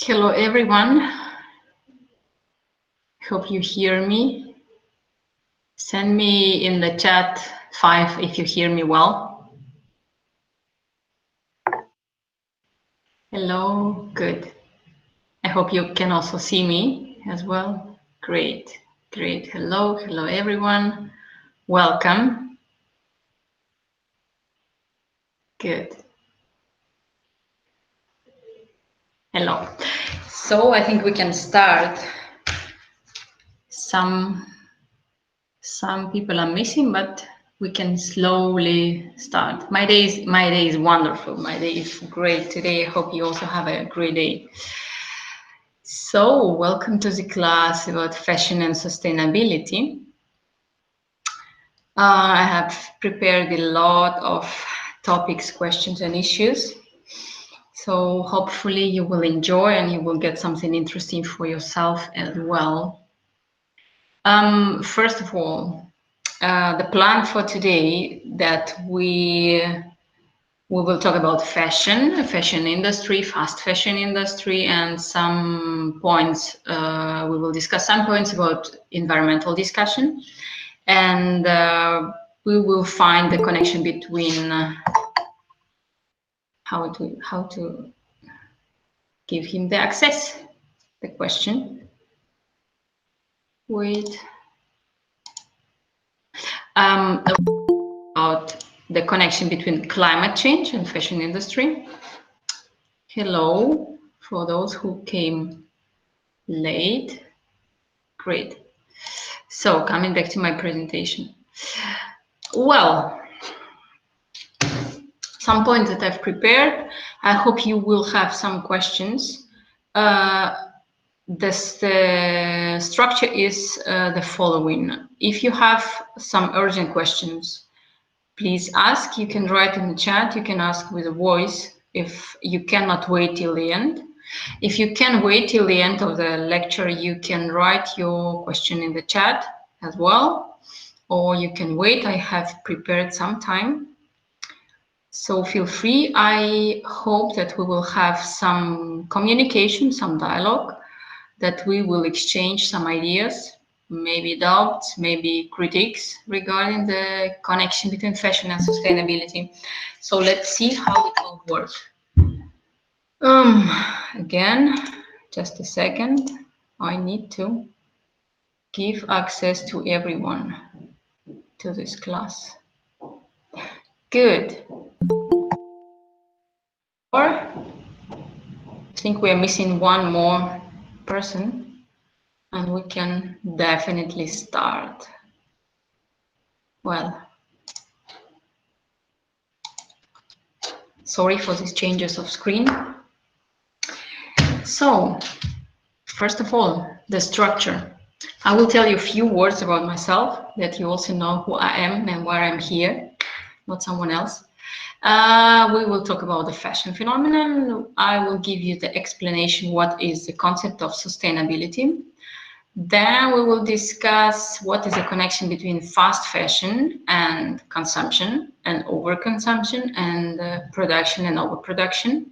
Hello, everyone. Hope you hear me. Send me in the chat 5 if you hear me well. Hello, good. I hope you can also see me as well. Great, great. Hello, hello, everyone. Welcome. Good. Hello. So I think we can start. Some people are missing, but we can slowly start. My day is wonderful. My day is great today. I hope you also have a great day. So welcome to the class about fashion and sustainability. I have prepared a lot of topics, questions, and issues. So hopefully you will enjoy and you will get something interesting for yourself as well. First of all, the plan for today that we will talk about fashion industry, fast fashion industry, and some points. We will discuss some points about environmental discussion, and we will find the connection between how to give him the access. The question. Wait. About the connection between climate change and fashion industry. Hello, for those who came late. Great. So coming back to my presentation. Well, some points that I've prepared. I hope you will have some questions. The structure is the following. If you have some urgent questions, please ask. You can write in the chat. You can ask with a voice if you cannot wait till the end. If you can wait till the end of the lecture, you can write your question in the chat as well, or you can wait. I have prepared some time, so feel free. I hope that we will have some communication, some dialogue, that we will exchange some ideas, maybe doubts, maybe critiques regarding the connection between fashion and sustainability. So let's see how it will work. Again, just a second. I need to give access to everyone to this class. Good. Or I think we are missing one more person, and we can definitely start. Well, sorry for these changes of screen. So, first of all, the structure. I will tell you a few words about myself, that you also know who I am and why I'm here, not someone else. We will talk about the fashion phenomenon. I will give you the explanation what is the concept of sustainability. Then we will discuss what is the connection between fast fashion and consumption and overconsumption and production and overproduction.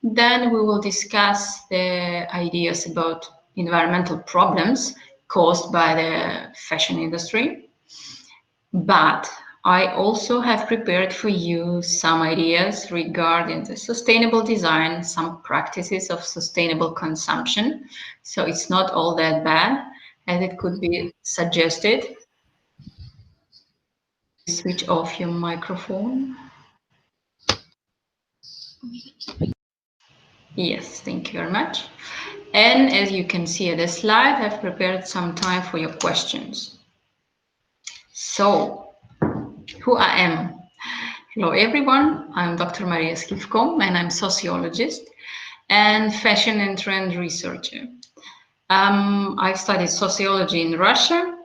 Then we will discuss the ideas about environmental problems caused by the fashion industry. But I also have prepared for you some ideas regarding the sustainable design, some practices of sustainable consumption. So it's not all that bad as it could be suggested. Switch off your microphone. Yes, thank you very much. And as you can see at the slide, I've prepared some time for your questions. So, who I am. Hello everyone, I'm Dr. Maria Skivko and I'm sociologist and fashion and trend researcher. I've studied sociology in Russia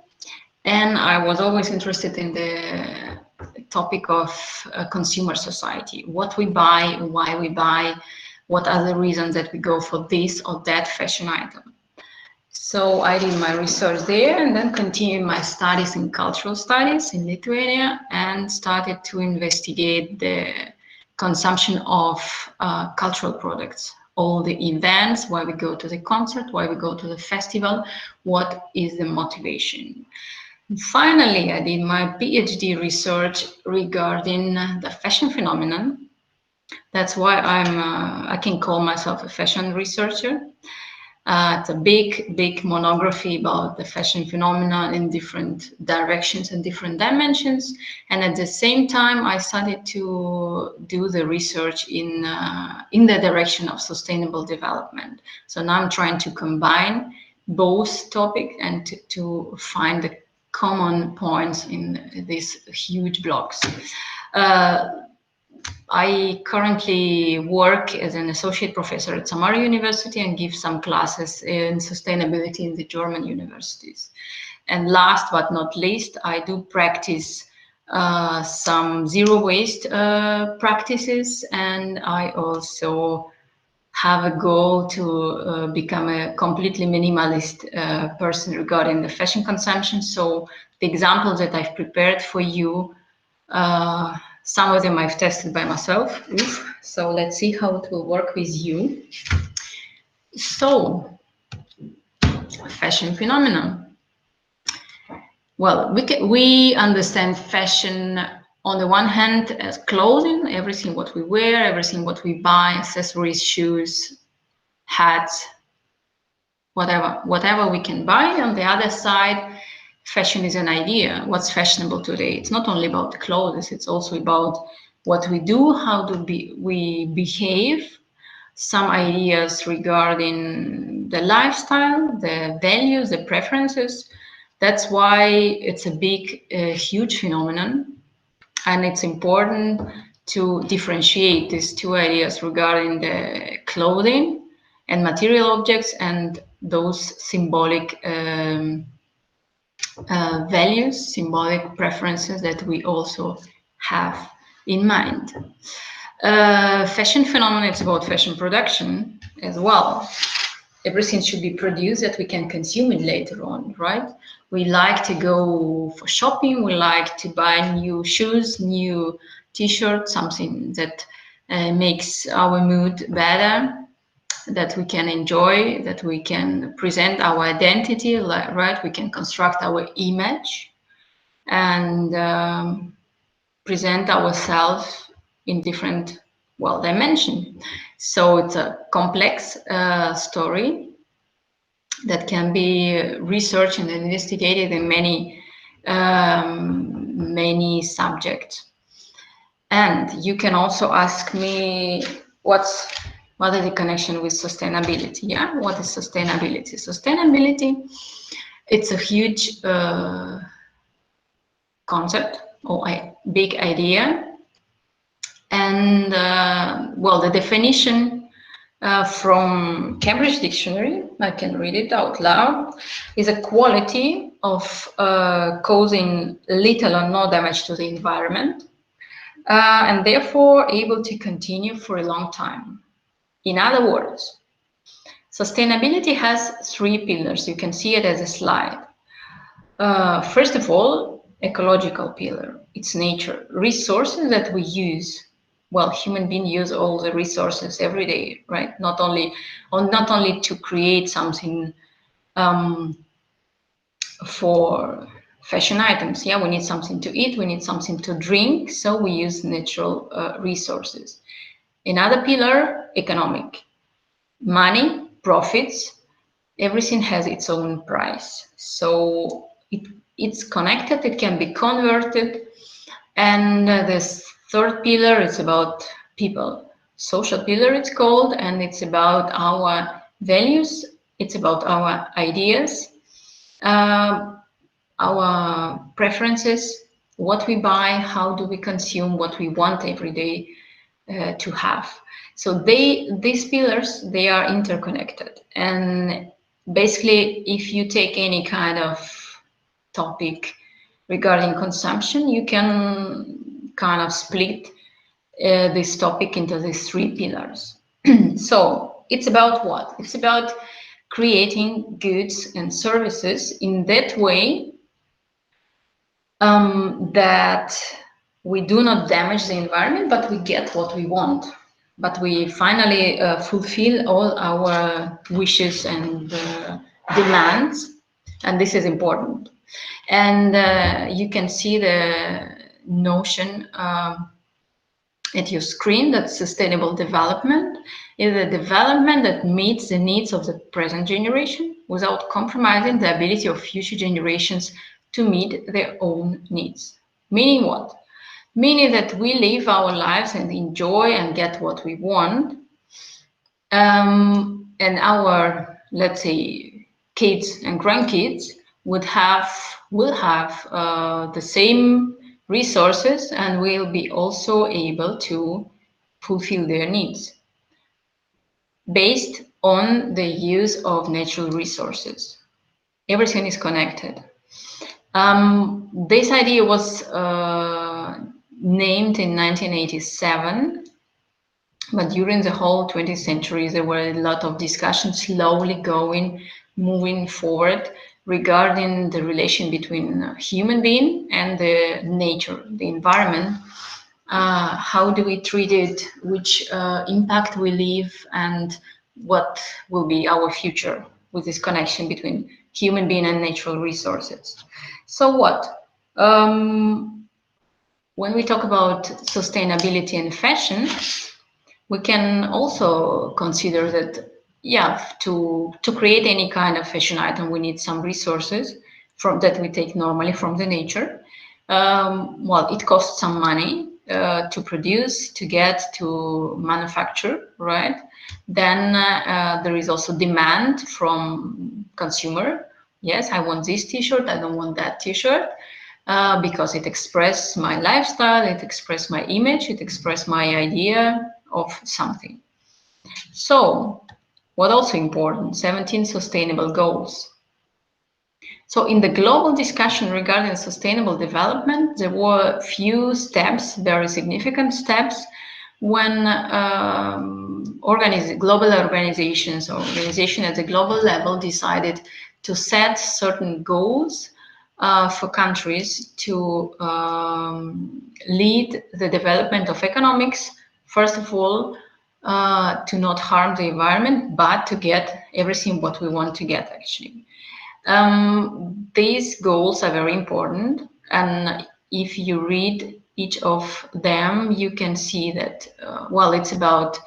and I was always interested in the topic of consumer society, what we buy, why we buy, what are the reasons that we go for this or that fashion item. So I did my research there and then continued my studies in cultural studies in Lithuania and started to investigate the consumption of cultural products, all the events, why we go to the concert, why we go to the festival, what is the motivation. Finally, I did my PhD research regarding the fashion phenomenon. That's why I can call myself a fashion researcher. It's a big monography about the fashion phenomenon in different directions and different dimensions. And at the same time, I started to do the research in the direction of sustainable development. So now I'm trying to combine both topics and to find the common points in these huge blocks. I currently work as an associate professor at Samara University and give some classes in sustainability in the German universities. And last but not least, I do practice some zero waste practices, and I also have a goal to become a completely minimalist person regarding the fashion consumption. So the examples that I've prepared for you, some of them I've tested by myself. Oof. So let's see how it will work with you. So, fashion phenomenon. Well, we understand fashion on the one hand as clothing, everything what we wear, everything what we buy, accessories, shoes, hats, whatever we can buy. On the other side, fashion is an idea. What's fashionable today? It's not only about the clothes, it's also about what we do, how do we behave, some ideas regarding the lifestyle, the values, the preferences. That's why it's a big, huge phenomenon. And it's important to differentiate these two ideas regarding the clothing and material objects and those symbolic values, symbolic preferences that we also have in mind. Fashion phenomenon is about fashion production as well. Everything should be produced that we can consume it later on, right? We like to go for shopping, we like to buy new shoes, new t-shirts, something that makes our mood better, that we can enjoy, that we can present our identity, right? We can construct our image and present ourselves in different, well, dimensions. So it's a complex story that can be researched and investigated in many subjects. And you can also ask me what is the connection with sustainability? Yeah, what is sustainability? Sustainability, it's a huge concept or a big idea. And well, the definition from Cambridge Dictionary, I can read it out loud, is a quality of causing little or no damage to the environment and therefore able to continue for a long time. In other words, sustainability has three pillars. You can see it as a slide. First of all, ecological pillar. It's nature, resources that we use. Well, human beings use all the resources every day, right? Not only to create something for fashion items. Yeah, we need something to eat, we need something to drink, so we use natural resources. Another pillar, economic. Money, profits, everything has its own price. So it's connected, it can be converted. And this third pillar is about people. social pillar it's called, and it's about our values, it's about our ideas, our preferences, what we buy, how do we consume what we want every day to have. So these pillars, they are interconnected. And basically, if you take any kind of topic regarding consumption, you can kind of split this topic into these three pillars. So it's about what? It's about creating goods and services in that way that we do not damage the environment, but we get what we want. But we finally fulfill all our wishes and demands, and this is important. And you can see the notion at your screen that sustainable development is a development that meets the needs of the present generation without compromising the ability of future generations to meet their own needs. Meaning what? Meaning that we live our lives and enjoy and get what we want, and our, let's say, kids and grandkids will have the same resources and will be also able to fulfill their needs based on the use of natural resources. Everything is connected. This idea was named in 1987, but during the whole 20th century, there were a lot of discussions slowly moving forward regarding the relation between human being and the nature, the environment. How do we treat it, which impact we leave, and what will be our future with this connection between human being and natural resources. So what? When we talk about sustainability and fashion, we can also consider that, yeah, to create any kind of fashion item, we need some resources that we take normally from the nature. Well, it costs some money to produce, to get, to manufacture, right? Then there is also demand from consumer. Yes, I want this t-shirt, I don't want that t-shirt. Because it expresses my lifestyle, it expresses my image, it expresses my idea of something. So, what also important, 17 sustainable goals. So in the global discussion regarding sustainable development, there were few steps, very significant steps, when global organizations or organizations at the global level decided to set certain goals for countries to lead the development of economics, first of all, to not harm the environment, but to get everything what we want to get, actually. These goals are very important, and if you read each of them, you can see that, well, it's about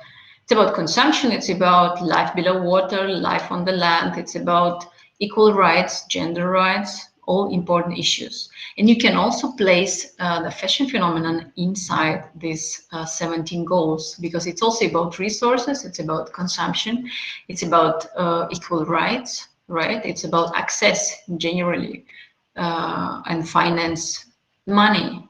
consumption, it's about life below water, life on the land, it's about equal rights, gender rights, all important issues. And you can also place the fashion phenomenon inside these 17 goals, because it's also about resources, it's about consumption, it's about equal rights, right? It's about access generally, and finance, money.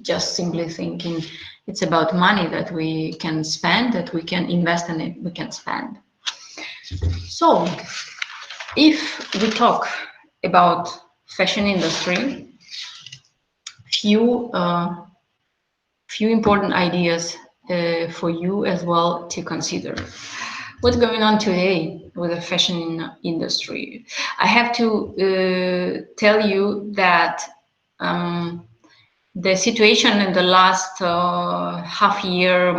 Just simply thinking, it's about money that we can spend, that we can invest in it, we can spend. So if we talk about fashion industry, few important ideas for you as well to consider. What's going on today with the fashion industry? I have to tell you that the situation in the last half year,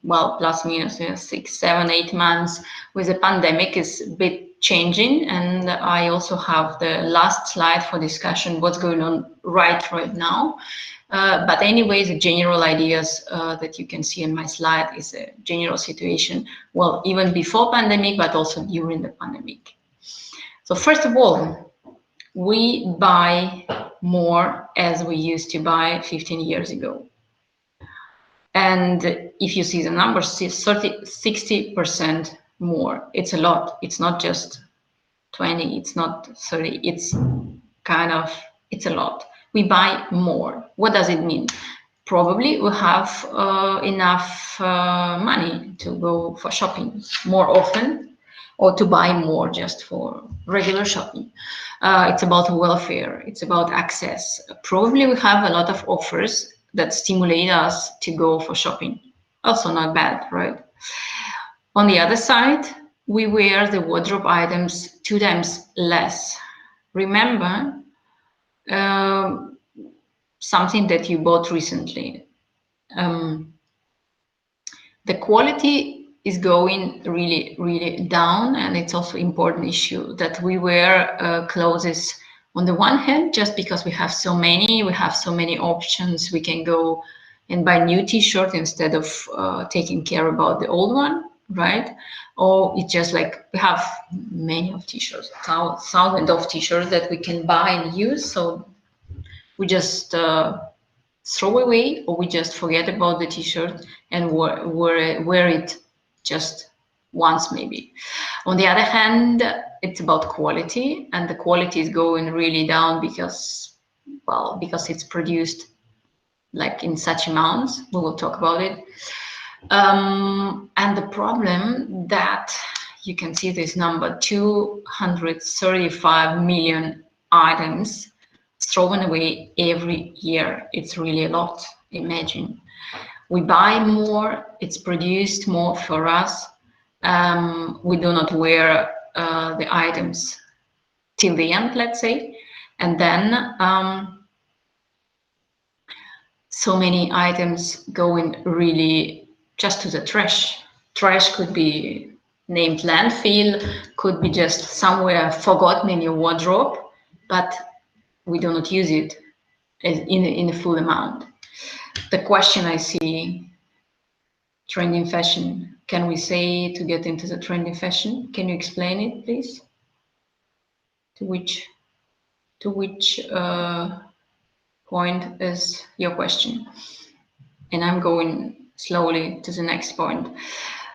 well, plus minus 6, 7, 8 months with the pandemic is a bit changing, and I also have the last slide for discussion what's going on right now. But anyway, the general ideas that you can see in my slide is a general situation, well, even before pandemic, but also during the pandemic. So first of all, we buy more as we used to buy 15 years ago. And if you see the numbers, 60% more. It's a lot. It's not just 20, it's not 30, it's kind of, it's a lot. We buy more. What does it mean? Probably we have enough money to go for shopping more often, or to buy more just for regular shopping. It's about welfare, it's about access. Probably we have a lot of offers that stimulate us to go for shopping. Also not bad, right? On the other side, we wear the wardrobe items 2 times less. Remember something that you bought recently. The quality is going really, really down, and it's also important issue that we wear clothes on the one hand just because we have so many options. We can go and buy new t-shirt instead of taking care about the old one, right? Or it's just like we have many of t-shirts, thousands of t-shirts that we can buy and use, so we just throw away, or we just forget about the t-shirt and wear it just once maybe. On the other hand, it's about quality, and the quality is going really down because, well, because it's produced like in such amounts. We will talk about it. And the problem that you can see this number, 235 million items thrown away every year. It's really a lot. Imagine, we buy more, it's produced more for us. We do not wear the items till the end, let's say, and then so many items going really just to the trash. Trash could be named landfill, could be just somewhere forgotten in your wardrobe, but we do not use it in a full amount. The question I see, trending fashion. Can we say to get into the trending fashion? Can you explain it, please? To which point is your question? And I'm going slowly to the next point.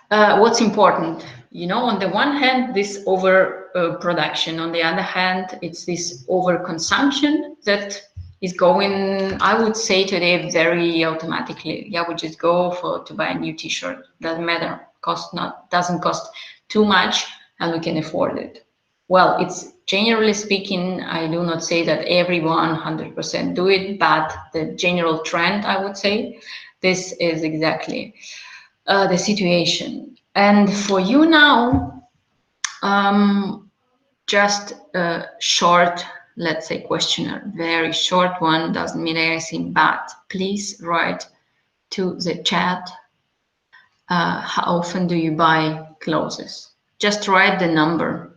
What's important? You know, on the one hand, this overproduction. On the other hand, it's this overconsumption that is going, I would say today, very automatically. Yeah, we just go to buy a new T-shirt. Doesn't matter. Doesn't cost too much, and we can afford it. Well, it's generally speaking, I do not say that everyone 100% do it, but the general trend, I would say, this is exactly the situation. And for you now, just a short, let's say, questionnaire, very short one, doesn't mean anything, but please write to the chat, how often do you buy clothes? Just write the number.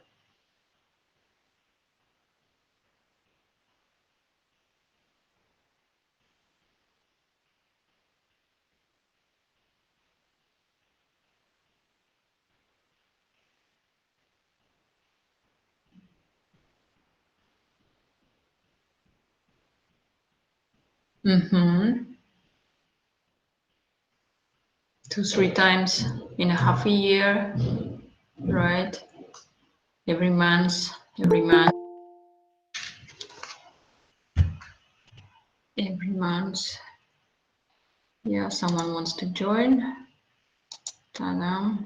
Mm-hmm. 2-3 times in a half a year, right? Every month. Every month. Yeah, someone wants to join. Ta-da.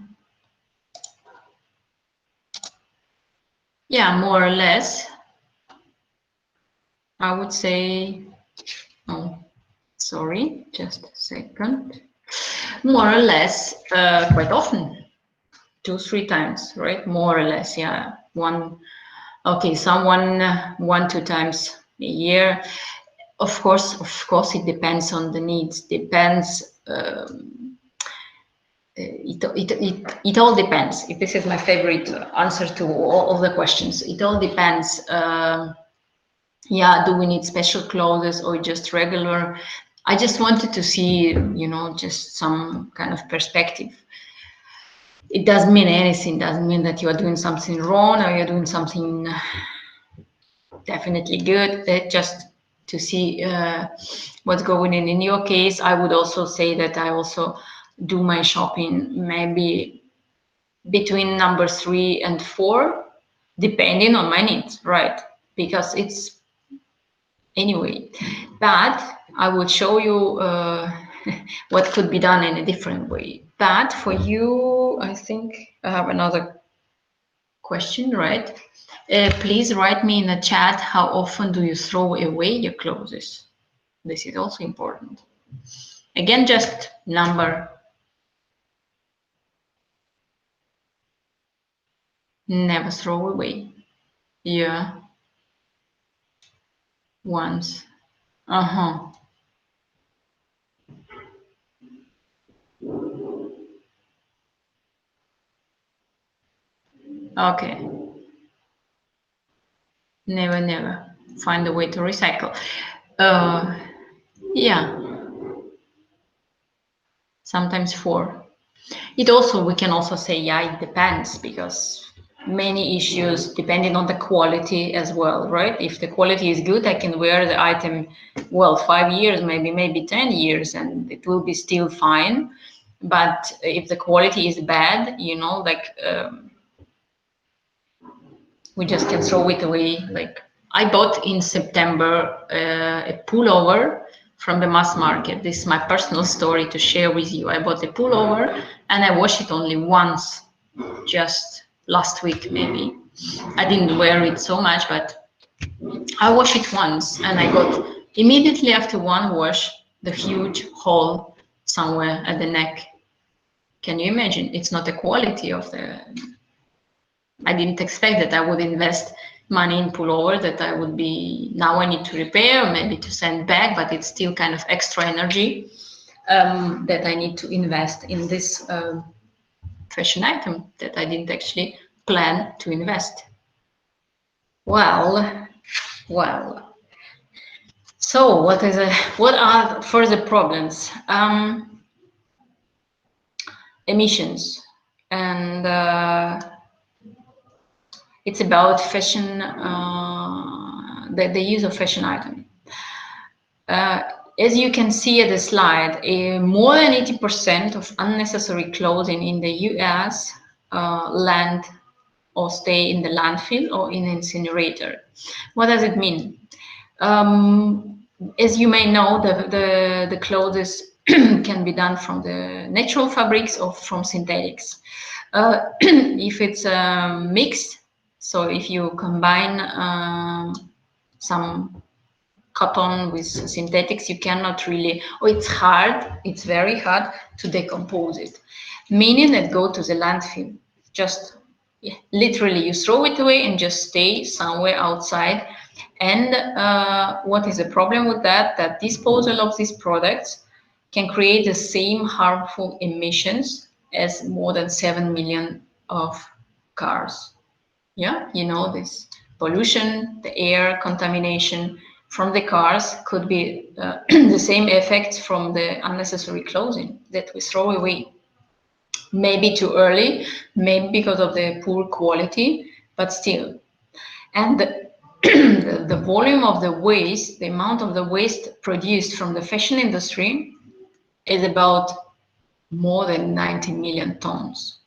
Yeah, more or less. I would say, oh, sorry, just a second. More or less, quite often, 2-3 times, right? More or less, yeah. Okay, someone 1-2 times a year. Of course, it depends on the needs. Depends. It all depends. This is my favorite answer to all of the questions. It all depends. Yeah, do we need special clothes or just regular? I just wanted to see, you know, just some kind of perspective. It doesn't mean anything. Doesn't mean that you are doing something wrong or you're doing something definitely good. Just to see what's going on. In your case, I would also say that I also do my shopping maybe between number 3 and 4, depending on my needs, right? Because it's anyway. But I would show you what could be done in a different way. But for you, I think I have another question, right? Please write me in the chat, how often do you throw away your clothes? This is also important. Again, just number. Never throw away. Yeah. Once. Uh-huh. Okay. Never, never. Find a way to recycle. Yeah. Sometimes 4. It also, we can also say, yeah, it depends, because many issues depending on the quality as well, right? If the quality is good, I can wear the item, well, 5 years, maybe 10 years, and it will be still fine. But if the quality is bad, you know, like we just can throw it away. Like I bought in September a pullover from the mass market. This is my personal story to share with you. I bought a pullover and I washed it only once, just last week maybe. I didn't wear it so much, but I washed it once and I got immediately after one wash the huge hole somewhere at the neck. Can you imagine? It's not the quality of the. I didn't expect that I would invest money in pullover that I would be, now I need to repair, maybe to send back, but it's still kind of extra energy that I need to invest in this fashion item that I didn't actually plan to invest. Well. So what are further problems? Emissions, and it's about fashion, the use of fashion item. As you can see at the slide, more than 80% of unnecessary clothing in the US land or stay in the landfill or in incinerator. What does it mean? As you may know, the clothes can be done from the natural fabrics or from synthetics. If it's mixed, so if you combine some cotton with synthetics, you cannot really, or it's very hard to decompose it, meaning that go to the landfill. Just literally you throw it away and just stay somewhere outside. And what is the problem with that? That disposal of these products can create the same harmful emissions as more than 7 million of cars. Yeah, you know, this pollution, the air contamination from the cars could be the same effects from the unnecessary clothing that we throw away. Maybe too early, maybe because of the poor quality, but still. And the volume of the waste, the amount of the waste produced from the fashion industry is about more than 90 million tons.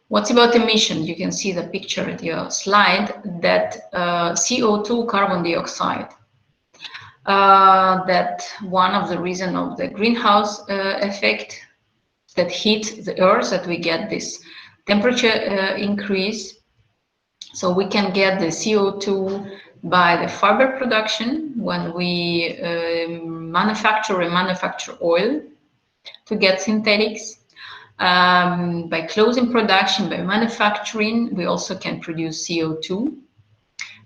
What's about emission? You can see the picture at your slide that CO2, carbon dioxide, that one of the reasons of the greenhouse effect that heat the earth, that we get this temperature increase. So we can get the CO2 by the fiber production when we manufacture oil to get synthetics. By clothing production, by manufacturing, we also can produce CO2.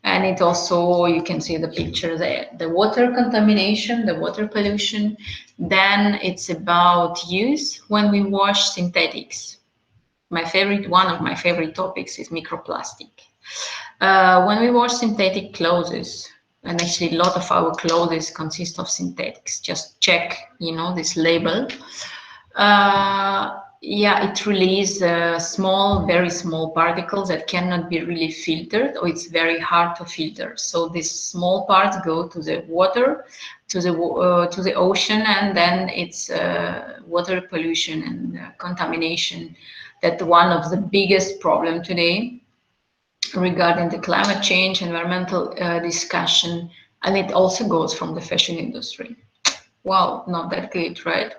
And it also, you can see the picture there, the water contamination, the water pollution. Then it's about use when we wash synthetics. One of my favorite topics is microplastic. When we wash synthetic clothes, and actually a lot of our clothes consist of synthetics, just check, you know, this label. yeah, it releases small, very small particles that cannot be really filtered, or it's very hard to filter. So these small parts go to the water, to the ocean, and then it's water pollution and contamination. That one of the biggest problem today regarding the climate change, environmental discussion, and it also goes from the fashion industry. Wow, not that good, right?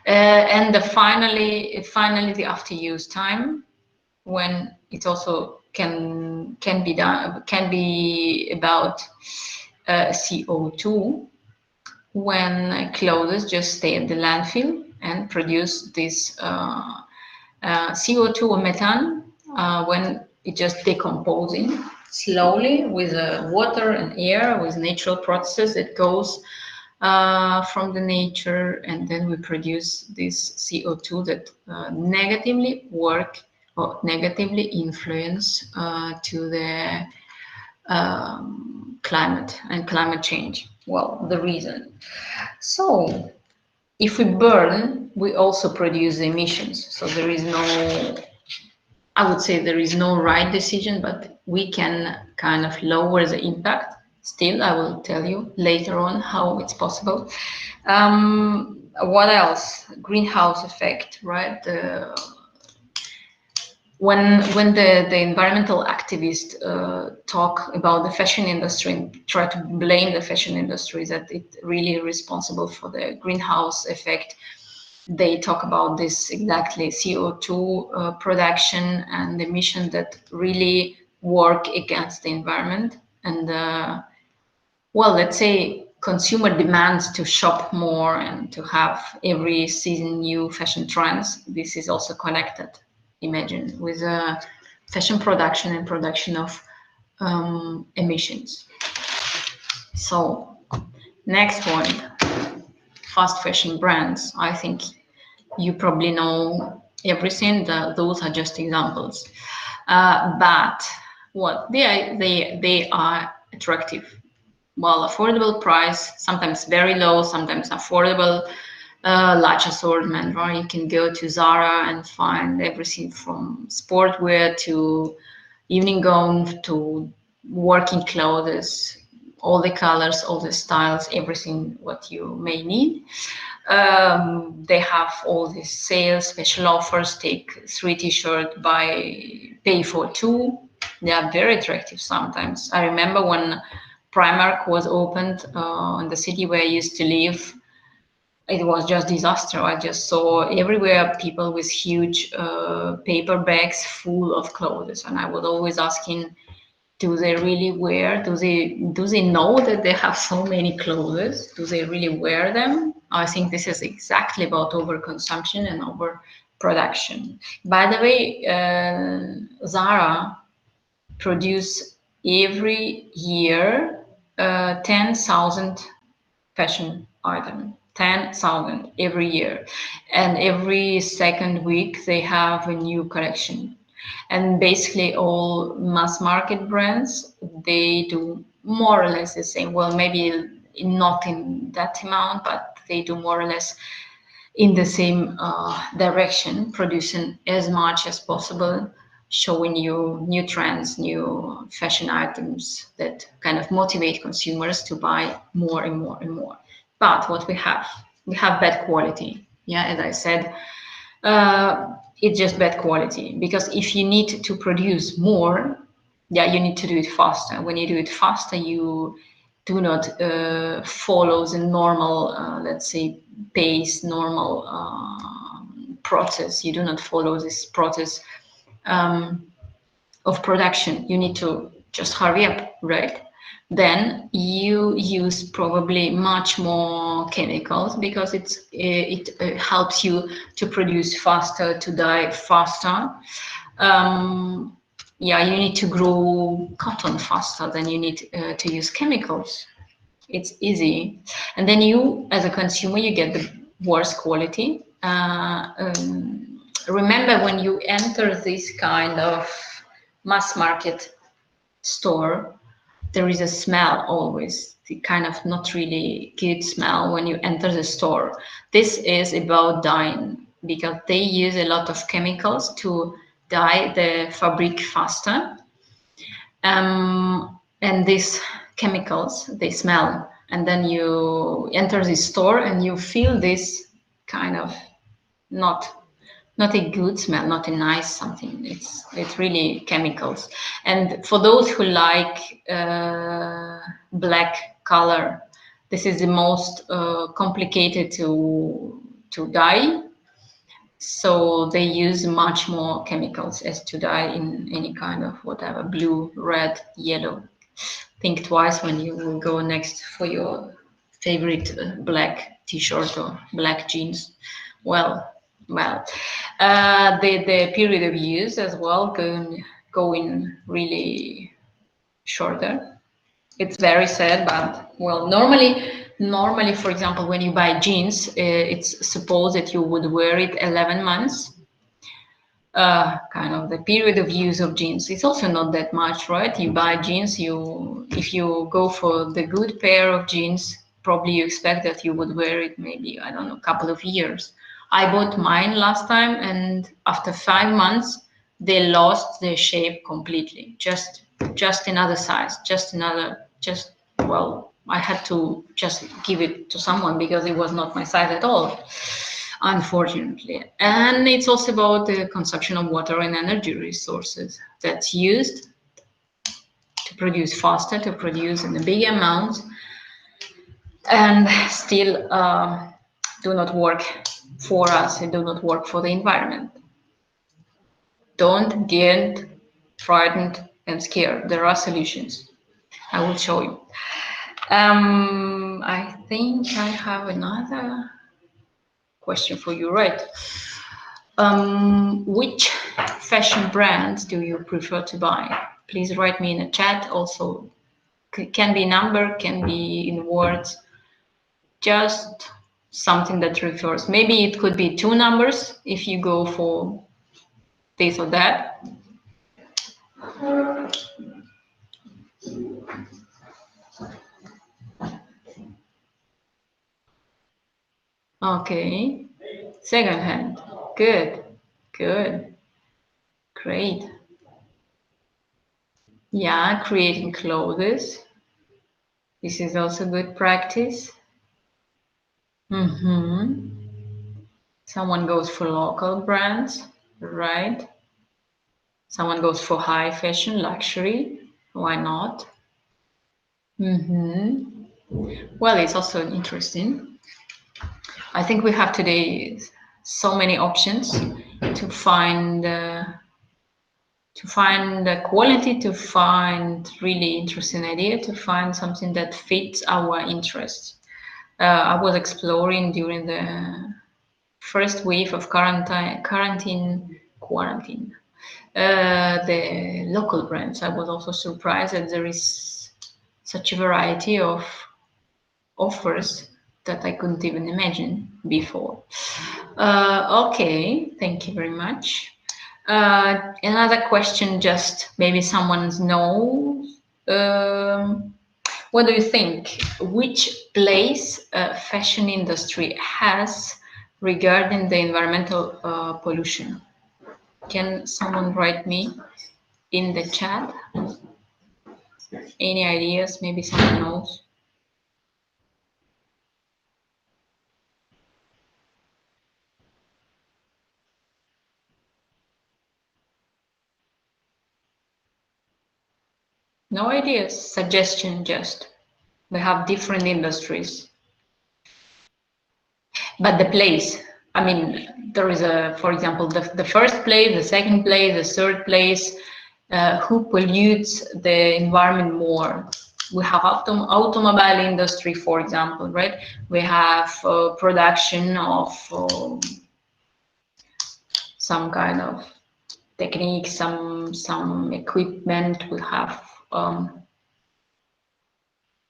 And finally, the after use time, when it also can be done, can be about CO2, when clothes just stay at the landfill and produce this CO2 or methane when it just decomposing slowly with water and air, with natural processes that goes from the nature, and then we produce this CO2 that negatively work or negatively influence to the climate and climate change. Well, the reason. So if we burn, we also produce emissions. So there is no, I would say there is no right decision, but we can kind of lower the impact. Still, I will tell you later on how it's possible. What else? Greenhouse effect, right? When the environmental activists talk about the fashion industry and try to blame the fashion industry that it really responsible for the greenhouse effect, they talk about this exactly CO2 production and emission that really work against the environment. And well, let's say consumer demands to shop more and to have every season new fashion trends. This is also connected, imagine, with fashion production and production of emissions. So next point, fast fashion brands. I think you probably know everything. Those are just examples, but what they are attractive. Well, affordable price, sometimes very low, sometimes affordable, large assortment, right? You can go to Zara and find everything from sportwear to evening gown to working clothes, all the colors, all the styles, everything what you may need. They have all these sales, special offers, take 3 t-shirt, pay for 2. They are very attractive sometimes. I remember when Primark was opened in the city where I used to live, it was just disaster. I just saw everywhere people with huge paper bags full of clothes, and I was always asking, do they really wear? Do they know that they have so many clothes? Do they really wear them? I think this is exactly about overconsumption and overproduction. By the way, Zara produce every year 10,000 fashion items. 10,000 every year, and every second week they have a new collection. And basically all mass market brands, they do more or less the same. Well, maybe not in that amount, but they do more or less in the same direction, producing as much as possible, showing you new trends, new fashion items that kind of motivate consumers to buy more and more and more. But what we have bad quality. Yeah, as I said, it's just bad quality, because if you need to produce more, yeah, you need to do it faster. When you do it faster, you do not follow the normal, let's say, pace, normal process. You do not follow this process of production. You need to just hurry up, right? Then you use probably much more chemicals, because it helps you to produce faster, to dye faster. Yeah, you need to grow cotton faster than you need to use chemicals. It's easy. And then you, as a consumer, you get the worst quality. Remember, when you enter this kind of mass market store, there is a smell always, the kind of not really good smell when you enter the store. This is about dyeing. because they use a lot of chemicals to dye the fabric faster. And these chemicals, they smell, and then you enter the store and you feel this kind of not a good smell, not a nice something. It's really chemicals. And for those who like black color, this is the most complicated to dye. So they use much more chemicals as to dye in any kind of whatever, blue, red, yellow. Think twice when you go next for your favorite black t-shirt or black jeans. Well, the period of use as well going really shorter. It's very sad, but well, normally, for example, when you buy jeans, it's supposed that you would wear it 11 months. Kind of the period of use of jeans. It's also not that much, right? You buy jeans, if you go for the good pair of jeans, probably you expect that you would wear it maybe, I don't know, a couple of years. I bought mine last time, and after 5 months, they lost their shape completely. Just another size, well, I had to just give it to someone because it was not my size at all, unfortunately. And it's also about the consumption of water and energy resources that's used to produce faster, to produce in a big amount, and still do not work for us and do not work for the environment. Don't get frightened and scared. There are solutions. I will show you. I think I have another question for you, right? Which fashion brands do you prefer to buy? Please write me in a chat. Also, can be number, can be in words. Just something that refers. Maybe it could be 2 numbers if you go for this or that. Okay. Second hand. Good. Good. Great. Yeah, creating clothes. This is also good practice. Someone goes for local brands, right? Someone goes for high fashion, luxury. Why not? Well, it's also interesting. I think we have today so many options to find the quality, to find really interesting idea, to find something that fits our interests. I was exploring during the first wave of quarantine, the local brands. I was also surprised that there is such a variety of offers that I couldn't even imagine before. Okay, thank you very much. Another question, just maybe someone knows. What do you think? Which place fashion industry has regarding the environmental pollution? Can someone write me in the chat? Any ideas? Maybe someone knows. No ideas, suggestion just. We have different industries. But the place, I mean, there is for example, the first place, the second place, the third place, who pollutes the environment more? We have automobile industry, for example, right? We have production of some kind of technique, some equipment. We have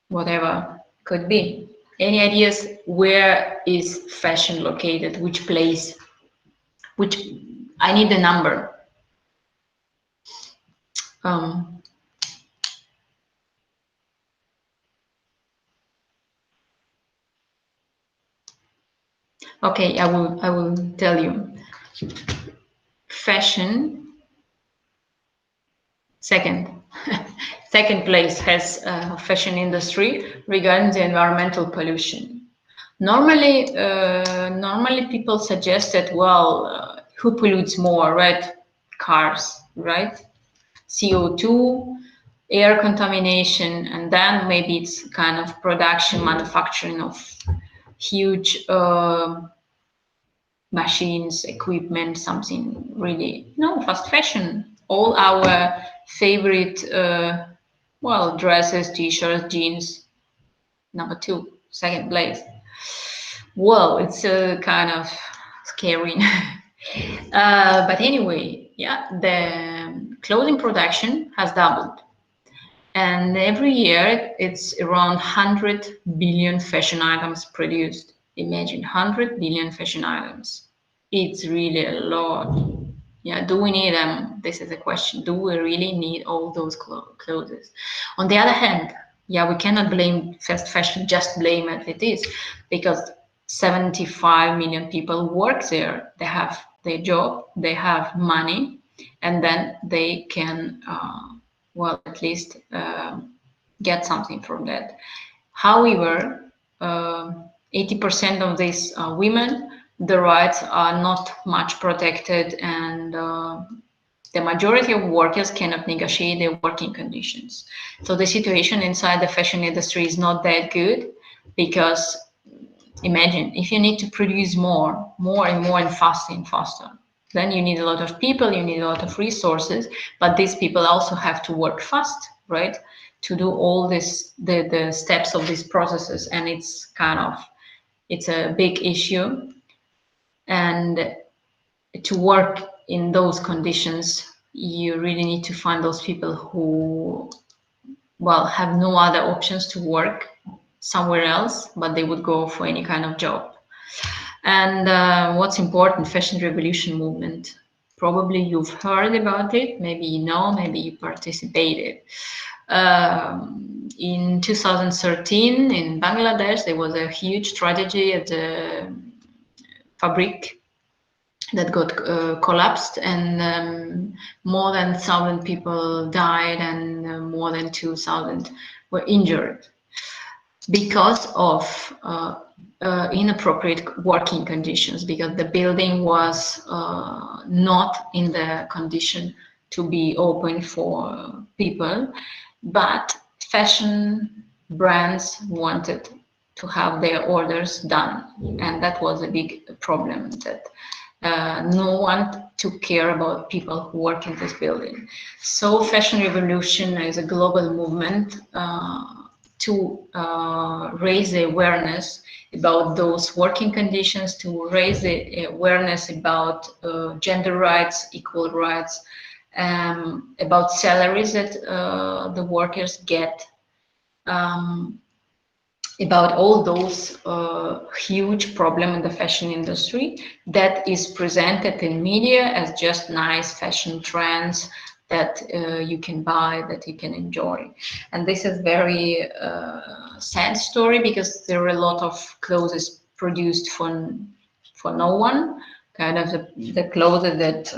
whatever could be. Any ideas? Where is fashion located? Which place? Which I need the number. Okay, I will tell you. Fashion, second. Second place has fashion industry regarding the environmental pollution. Normally people suggest that, well, who pollutes more, right? Cars, right? CO2, air contamination, and then maybe it's kind of production, manufacturing of huge machines, equipment, something really, no, fast fashion. All our favorite, well, dresses, t-shirts, jeans, number two, second place. Well, it's kind of scary. But anyway, yeah, the clothing production has doubled. And every year it's around 100 billion fashion items produced. Imagine 100 billion fashion items. It's really a lot. Yeah, do we need them? This is a question. Do we really need all those clothes? On the other hand, yeah, we cannot blame fast fashion, just blame it is, because 75 million people work there. They have their job, they have money, and then they can, well, at least get something from that. However, 80% of these women, the rights are not much protected, and the majority of workers cannot negotiate their working conditions. So the situation inside the fashion industry is not that good, because imagine if you need to produce more and more and faster, then you need a lot of people, you need a lot of resources, but these people also have to work fast, right? To do all this, the steps of these processes, and it's kind of, it's a big issue. And to work in those conditions, you really need to find those people who, well, have no other options to work somewhere else, but they would go for any kind of job. And what's important, fashion revolution movement. Probably you've heard about it, maybe you know, maybe you participated. In 2013 in Bangladesh, there was a huge tragedy at the fabric that got collapsed, and more than 1,000 people died, and more than 2,000 were injured because of inappropriate working conditions, because the building was not in the condition to be open for people, but fashion brands wanted to have their orders done, and that was a big problem, that no one took care about people who work in this building. So fashion revolution is a global movement to raise the awareness about those working conditions, to raise the awareness about gender rights, equal rights, about salaries that the workers get, about all those huge problem in the fashion industry that is presented in media as just nice fashion trends that you can buy, that you can enjoy. And this is very sad story, because there are a lot of clothes produced for no one, kind of the clothes that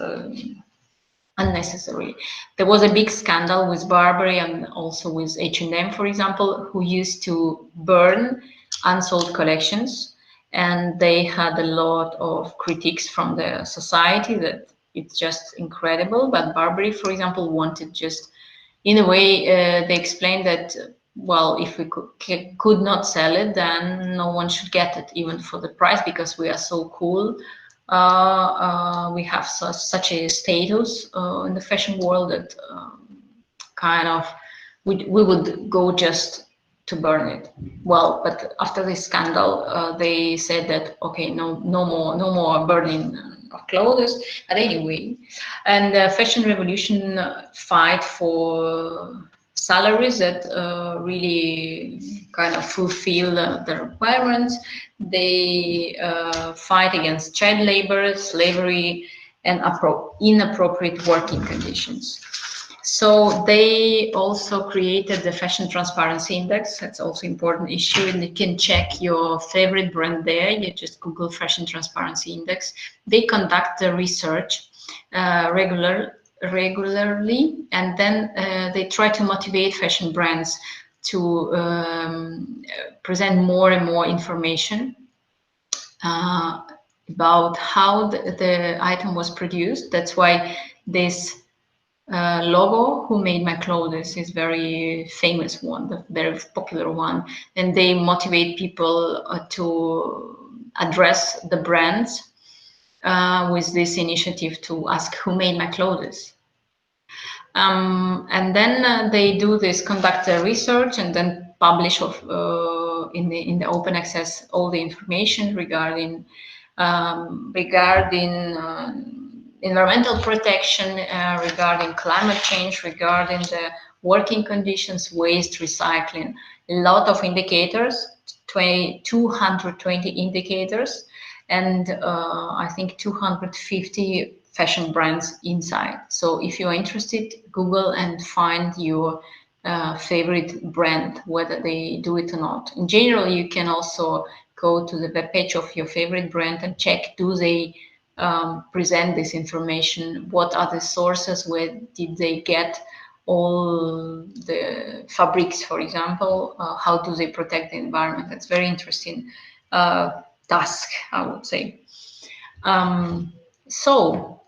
unnecessary. There was a big scandal with Burberry and also with H&M, for example, who used to burn unsold collections, and they had a lot of critiques from the society that it's just incredible. But Burberry, for example, wanted just, in a way, they explained that, well, if we could not sell it, then no one should get it, even for the price, because we are so cool. We have such a status in the fashion world that kind of we would go just to burn it. Well, but after this scandal, they said that, okay, no more burning of clothes. But anyway, and the fashion revolution fight for salaries that really kind of fulfill the requirements. They fight against child labor, slavery, and inappropriate working conditions. So they also created the Fashion Transparency Index. That's also important issue, and you can check your favorite brand there. You just Google Fashion Transparency Index. They conduct the research regularly, and then they try to motivate fashion brands to present more and more information about how the item was produced. That's why this logo, "Who Made My Clothes," is very famous one, the very popular one, and they motivate people to address the brands with this initiative to ask who made my clothes. And then they do this, conduct the research, and then publish in the open access all the information regarding environmental protection, regarding climate change, regarding the working conditions, waste, recycling. A lot of indicators, 220 indicators, and I think 250 fashion brands inside. So if you're interested, Google and find your favorite brand, whether they do it or not. In general, you can also go to the webpage of your favorite brand and check, do they present this information? What are the sources? Where did they get all the fabrics, for example? How do they protect the environment? That's very interesting task, I would say. So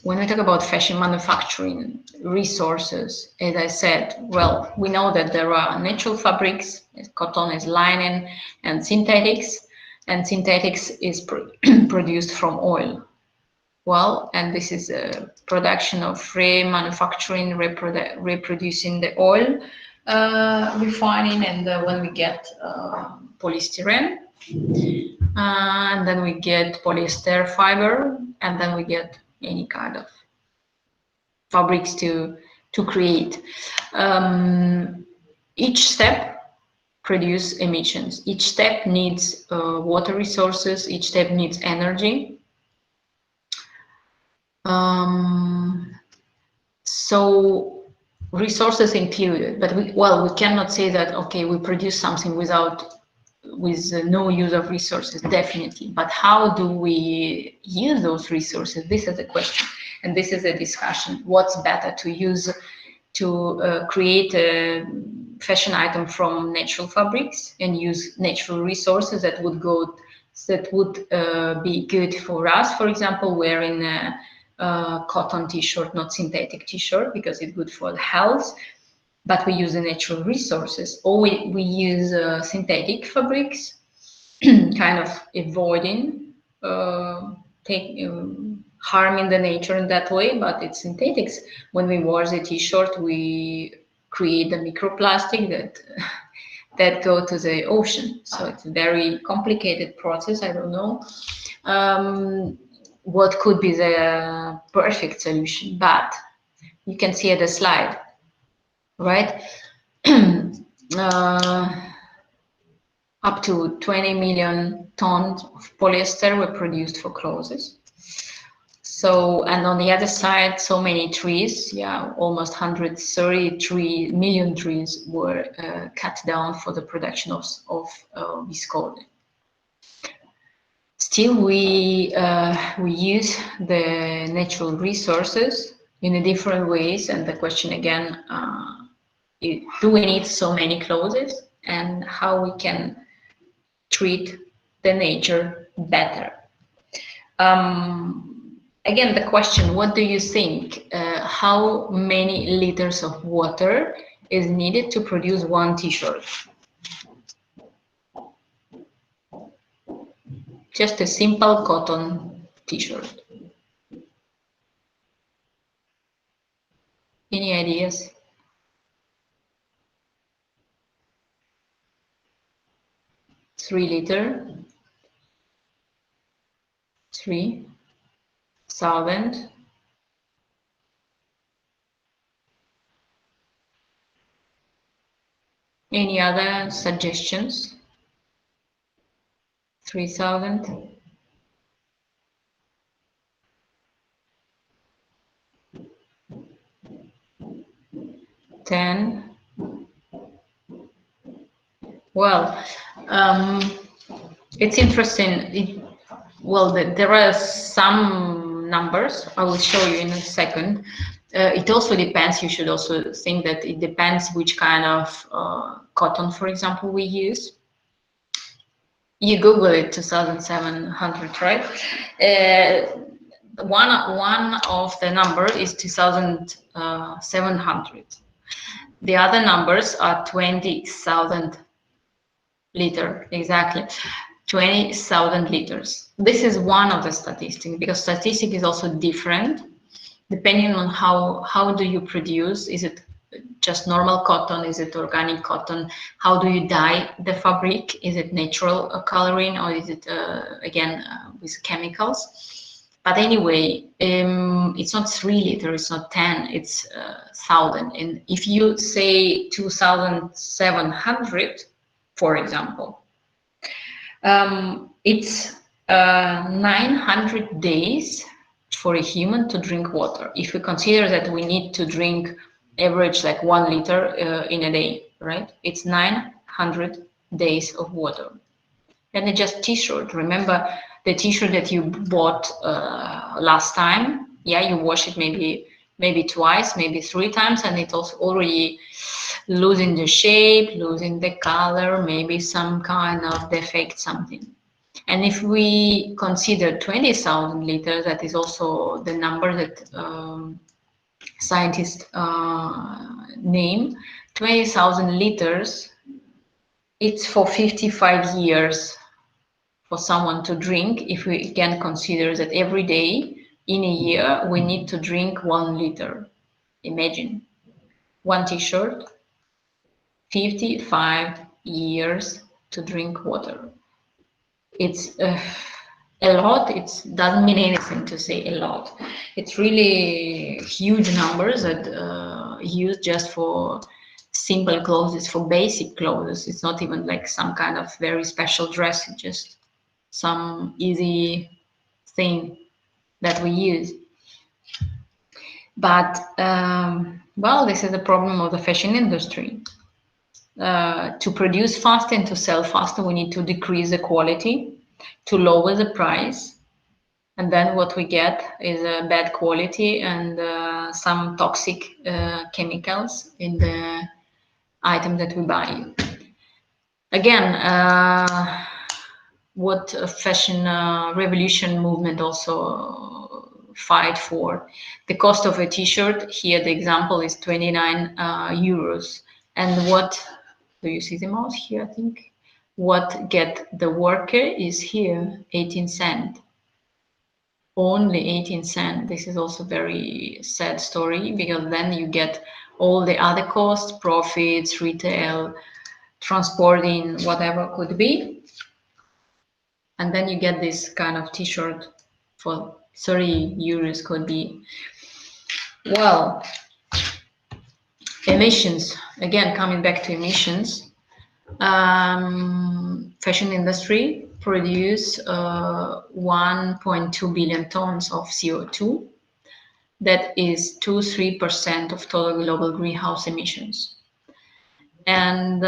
when we talk about fashion manufacturing resources, as I said, well, we know that there are natural fabrics, cotton is linen, and synthetics is produced from oil. Well, and this is a production of remanufacturing, reproducing the oil, refining, and when we get polystyrene, and then we get polyester fiber, and then we get any kind of fabrics to create. Each step produce emissions. Each step needs water resources. Each step needs energy. So resources included, but we cannot say that, okay, we produce something with no use of resources, definitely. But how do we use those resources? This is the question, and this is a discussion. What's better to use to create a fashion item from natural fabrics and use natural resources that would be good for us, for example, wearing a cotton t-shirt, not synthetic t-shirt, because it's good for the health, but we use the natural resources, or we use synthetic fabrics, kind of avoiding harming the nature in that way, but it's synthetics. When we wash the t-shirt, we create the microplastic that go to the ocean. So it's a very complicated process. I don't know what could be the perfect solution, but you can see at the slide, right? Up to 20 million tons of polyester were produced for clothes. So, and on the other side, so many trees, almost 133 million trees were cut down for the production of viscose. Still, we use the natural resources in a different ways, and the question again, do we need so many clothes, and how we can treat the nature better? Again, the question, what do you think? How many liters of water is needed to produce one t-shirt? Just a simple cotton t-shirt. Any ideas? 3 liters. 3,000. Any other suggestions? 3,000. 10. Well, it's interesting. Well, there are some numbers I will show you in a second. It also depends. You should also think that it depends which kind of cotton, for example, we use. You Google it, 2,700, right? One of the number is 2,700. The other numbers are 20,000 liter, exactly. 20,000 liters. This is one of the statistics, because statistic is also different depending on how do you produce. Is it just normal cotton? Is it organic cotton? How do you dye the fabric? Is it natural coloring, or is it again with chemicals? But anyway, it's not 3 liter, it's not 10, it's 1,000. And if you say 2,700, for example, it's 900 days for a human to drink water. If we consider that we need to drink average like 1 liter in a day, right? It's 900 days of water. And it's just t-shirt. Remember the t-shirt that you bought last time? Yeah, you wash it maybe twice, maybe 3 times, and it's also already losing the shape, losing the color, maybe some kind of defect, something. And if we consider 20,000 liters, that is also the number that scientists name, 20,000 liters, it's for 55 years for someone to drink, if we can consider that every day in a year we need to drink 1 liter. Imagine, one t-shirt, 55 years to drink water. It's a lot. It doesn't mean anything to say a lot. It's really huge numbers that used just for simple clothes, for basic clothes. It's not even like some kind of very special dress. It's just some easy thing that we use. But well, this is the problem of the fashion industry. To produce faster and to sell faster, we need to decrease the quality, to lower the price, and then what we get is a bad quality and some toxic chemicals in the item that we buy. Again, what a fashion revolution movement also fight for. The cost of a t-shirt, here the example is 29 euros. And what do you see them out here? I think what get the worker is here 18 cents. Only 18 cents. This is also very sad story, because then you get all the other costs, profits, retail, transporting, whatever could be, and then you get this kind of t-shirt for 30 euros could be. Well, emissions, again, coming back to emissions, fashion industry produce 1.2 billion tons of CO2. That is 2-3% of total global greenhouse emissions. And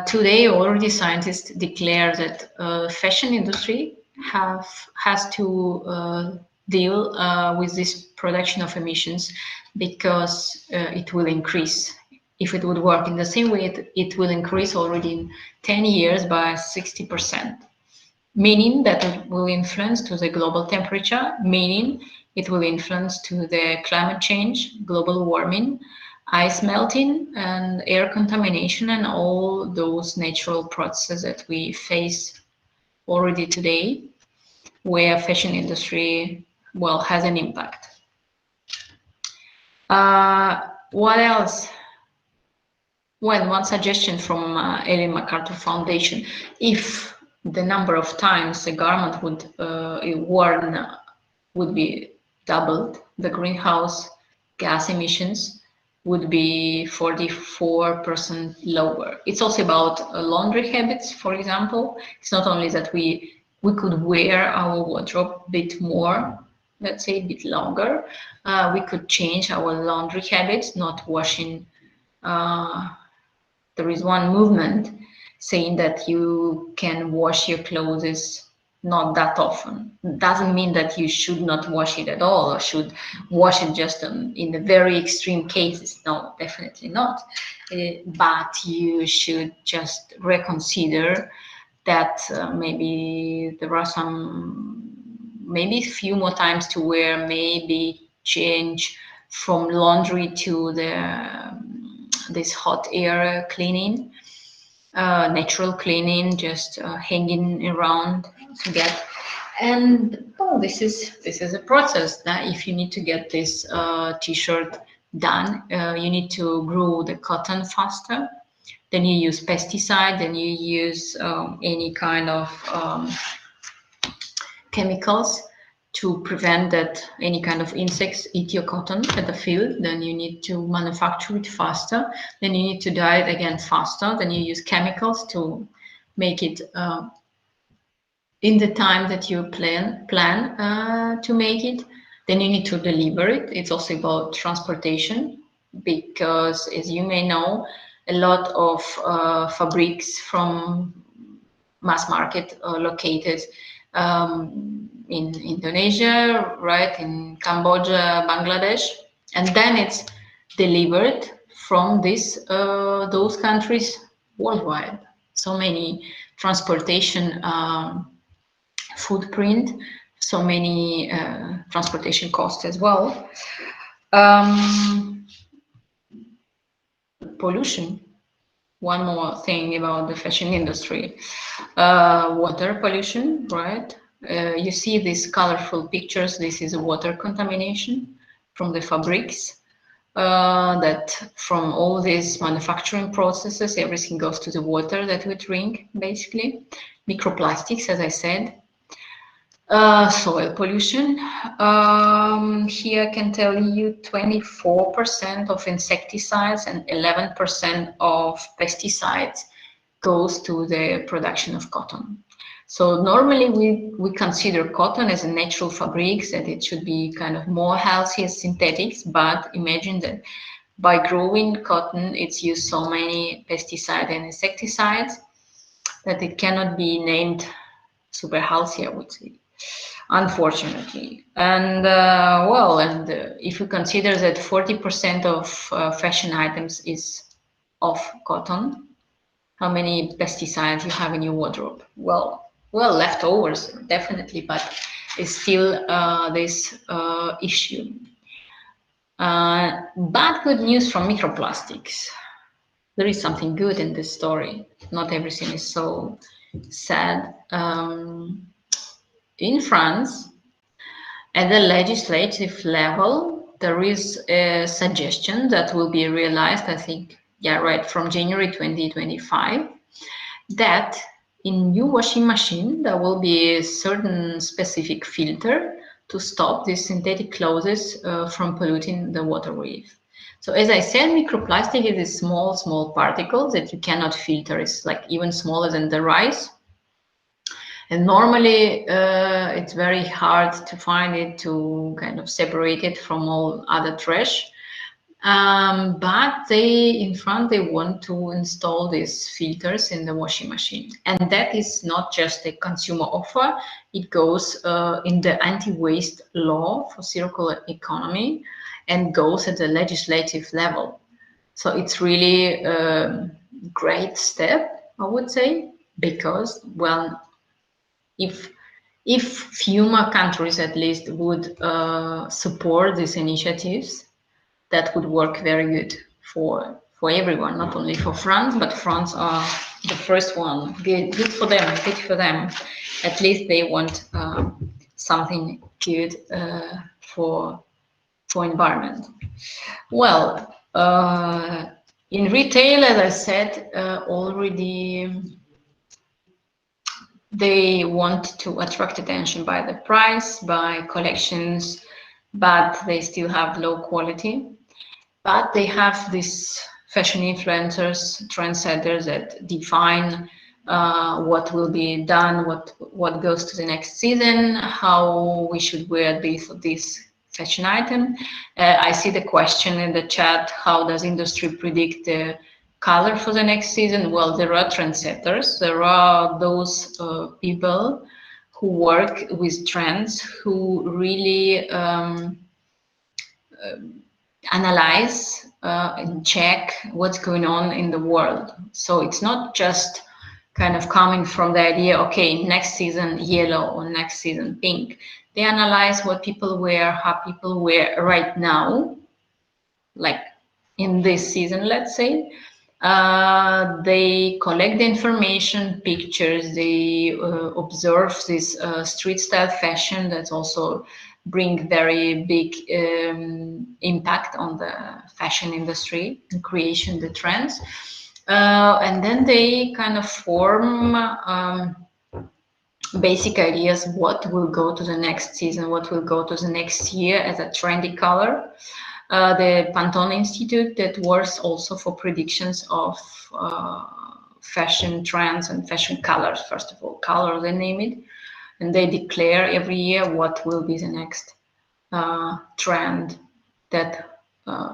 today already scientists declare that fashion industry has to deal with this production of emissions, because it will increase. If it would work in the same way, it will increase already in 10 years by 60%, meaning that it will influence to the global temperature, meaning it will influence to the climate change, global warming, ice melting, and air contamination, and all those natural processes that we face already today, where fashion industry, well, has an impact. What else? Well, one suggestion from Ellen MacArthur Foundation: if the number of times a garment would worn would be doubled, the greenhouse gas emissions would be 44% lower. It's also about laundry habits, for example. It's not only that we could wear our wardrobe a bit more, let's say a bit longer. We could change our laundry habits, not washing there is one movement saying that you can wash your clothes not that often. Doesn't mean that you should not wash it at all or should wash it just in the very extreme cases. No, definitely not. But you should just reconsider that maybe there are maybe a few more times to wear, maybe change from laundry to this hot air cleaning, natural cleaning, just hanging around to get. And this is a process that if you need to get this t-shirt done, you need to grow the cotton faster. Then you use pesticide, then you use any kind of chemicals to prevent that any kind of insects eat your cotton at the field. Then you need to manufacture it faster. Then you need to dye it again faster. Then you use chemicals to make it in the time that you plan to make it. Then you need to deliver it. It's also about transportation, because as you may know, a lot of fabrics from mass market are located in Indonesia, right, in Cambodia, Bangladesh, and then it's delivered from those countries worldwide. So many transportation footprint, so many transportation costs as well. Pollution. One more thing about the fashion industry. Water pollution, right? You see these colorful pictures. This is water contamination from the fabrics. That from all these manufacturing processes, everything goes to the water that we drink, basically. Microplastics, as I said. Soil pollution. Here I can tell you 24% of insecticides and 11% of pesticides goes to the production of cotton. So normally we consider cotton as a natural fabric, that it should be kind of more healthy as synthetics, but imagine that by growing cotton, it's used so many pesticides and insecticides that it cannot be named super healthy, I would say, unfortunately. And if you consider that 40% of fashion items is of cotton, how many pesticides you have in your wardrobe? Well, leftovers, definitely, but it's still this issue. Bad good news from microplastics. There is something good in this story. Not everything is so sad. In France, at the legislative level, there is a suggestion that will be realized, I think, from January 2025, that in new washing machine, there will be a certain specific filter to stop these synthetic clothes from polluting the waterway. So as I said, microplastic is a small particle that you cannot filter. It's like even smaller than the rice. And normally it's very hard to find it, to kind of separate it from all other trash. But in France, they want to install these filters in the washing machine. And that is not just a consumer offer. It goes in the anti-waste law for circular economy and goes at the legislative level. So it's really a great step, I would say, because, well, if few more countries at least would support these initiatives, that would work very good for everyone, not only for France, but France are the first one. Good for them, good for them. At least they want something good for environment. Well, in retail, as I said already, they want to attract attention by the price, by collections, but they still have low quality. But they have these fashion influencers, trendsetters that define what will be done, what goes to the next season, how we should wear this or this fashion item. I see the question in the chat, how does industry predict the color for the next season? Well, there are trendsetters. There are those people who work with trends, who really analyze and check what's going on in the world. So it's not just kind of coming from the idea, okay, next season yellow or next season pink. They analyze what people wear, how people wear right now, like in this season, let's say. They collect the information, pictures, they observe this street style fashion that's also bring very big impact on the fashion industry and creation, the trends. And then they kind of form basic ideas what will go to the next season, what will go to the next year as a trendy color. The Pantone Institute that works also for predictions of fashion trends and fashion colors. First of all, color they name it, and they declare every year what will be the next trend that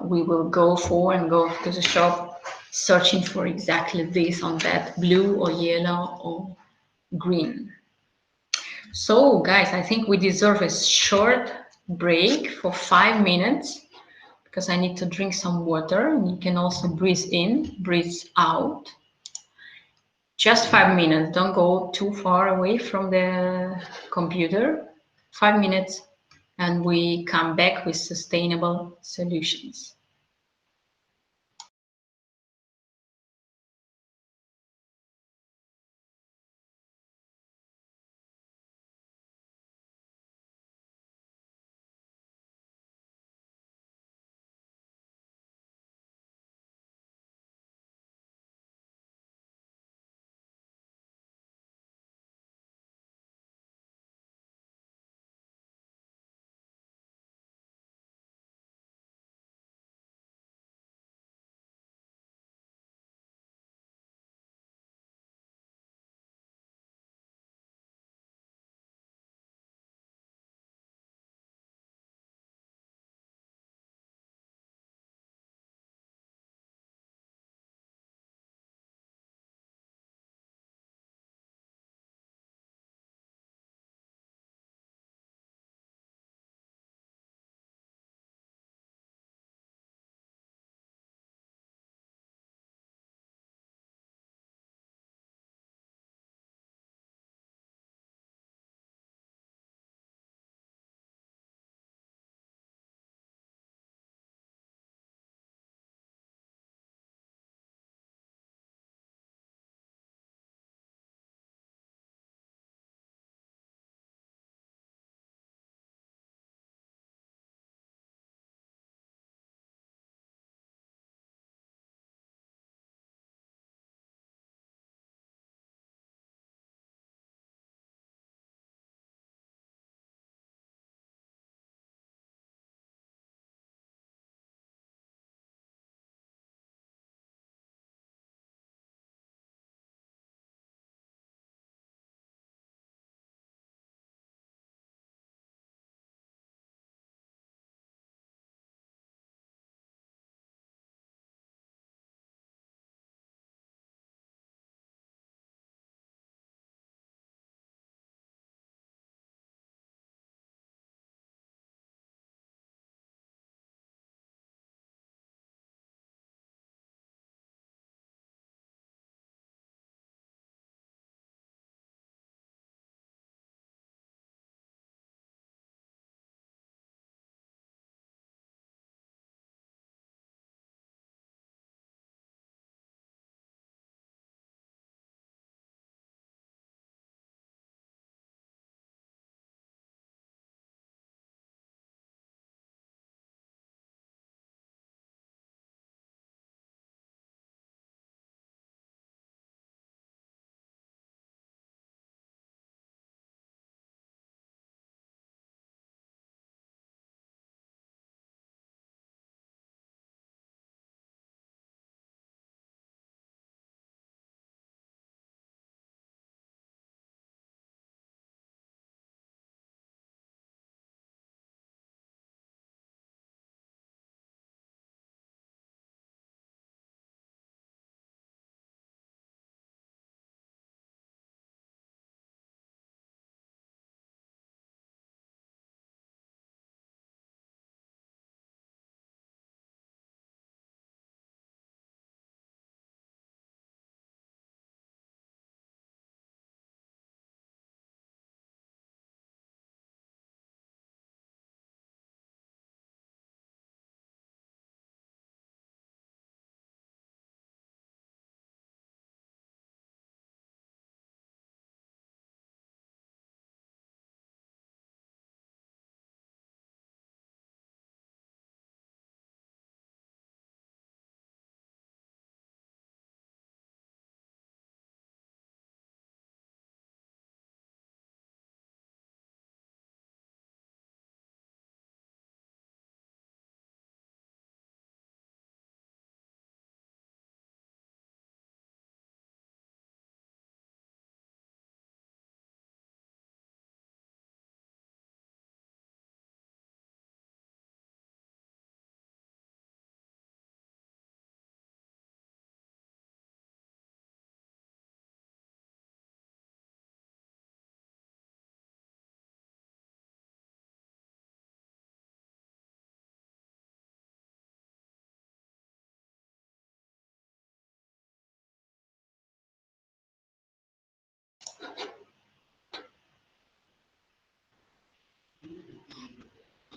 we will go for, and go to the shop searching for exactly this on that, blue or yellow or green. So guys, I think we deserve a short break for 5 minutes, because I need to drink some water, and you can also breathe in, breathe out. Just 5 minutes, don't go too far away from the computer. 5 minutes, and we come back with sustainable solutions.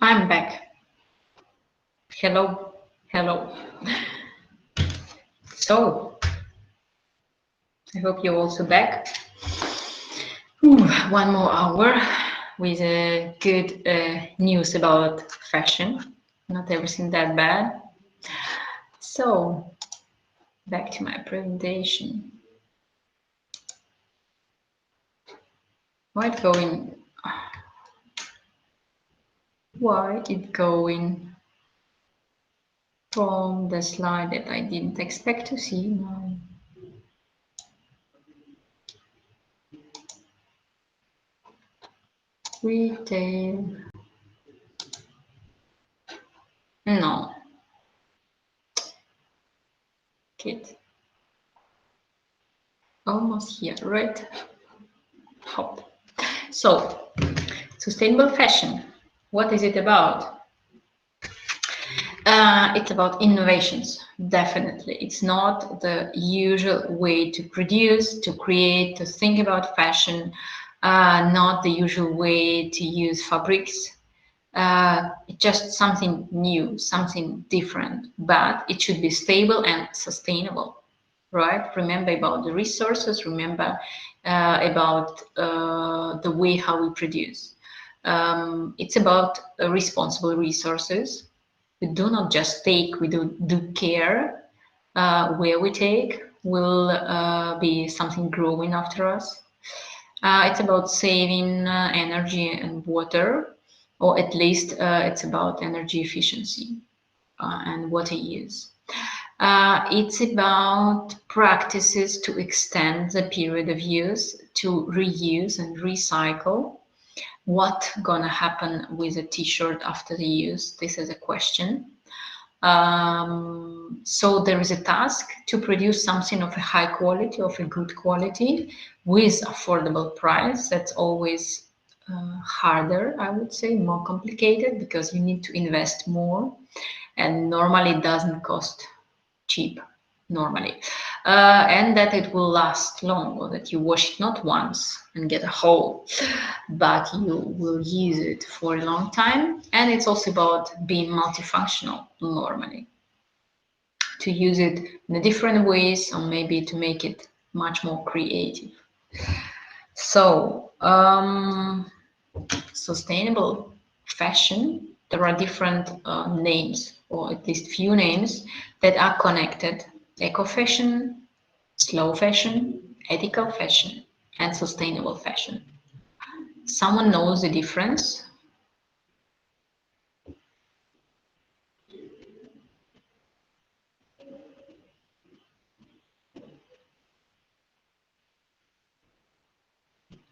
I'm back. Hello, hello. So, I hope you're also back. One more hour with good news about fashion. Not everything that bad. So, back to my presentation. Why it going? Why it going from the slide that I didn't expect to see now? Retail. No. Kid. Almost here, right? Hop. So, sustainable fashion. What is it about? It's about innovations, definitely. It's not the usual way to produce, to create, to think about fashion, not the usual way to use fabrics. Just something new, something different, but it should be stable and sustainable, right? Remember about the resources, remember about the way how we produce. It's about responsible resources. We do not just take, we do care where we take will be something growing after us. It's about saving energy and water, or at least it's about energy efficiency and water use. It's about practices to extend the period of use, to reuse and recycle. What gonna happen with a t-shirt after the use? This is a question. So there is a task to produce something of a high quality, of a good quality, with affordable price. That's always harder, I would say, more complicated, because you need to invest more, and normally it doesn't cost cheap normally, and that it will last long, or that you wash it not once and get a hole, but you will use it for a long time. And it's also about being multifunctional normally, to use it in a different ways, or maybe to make it much more creative. So sustainable fashion, there are different names, or at least few names, that are connected: eco fashion, slow fashion, ethical fashion, and sustainable fashion. Someone knows the difference?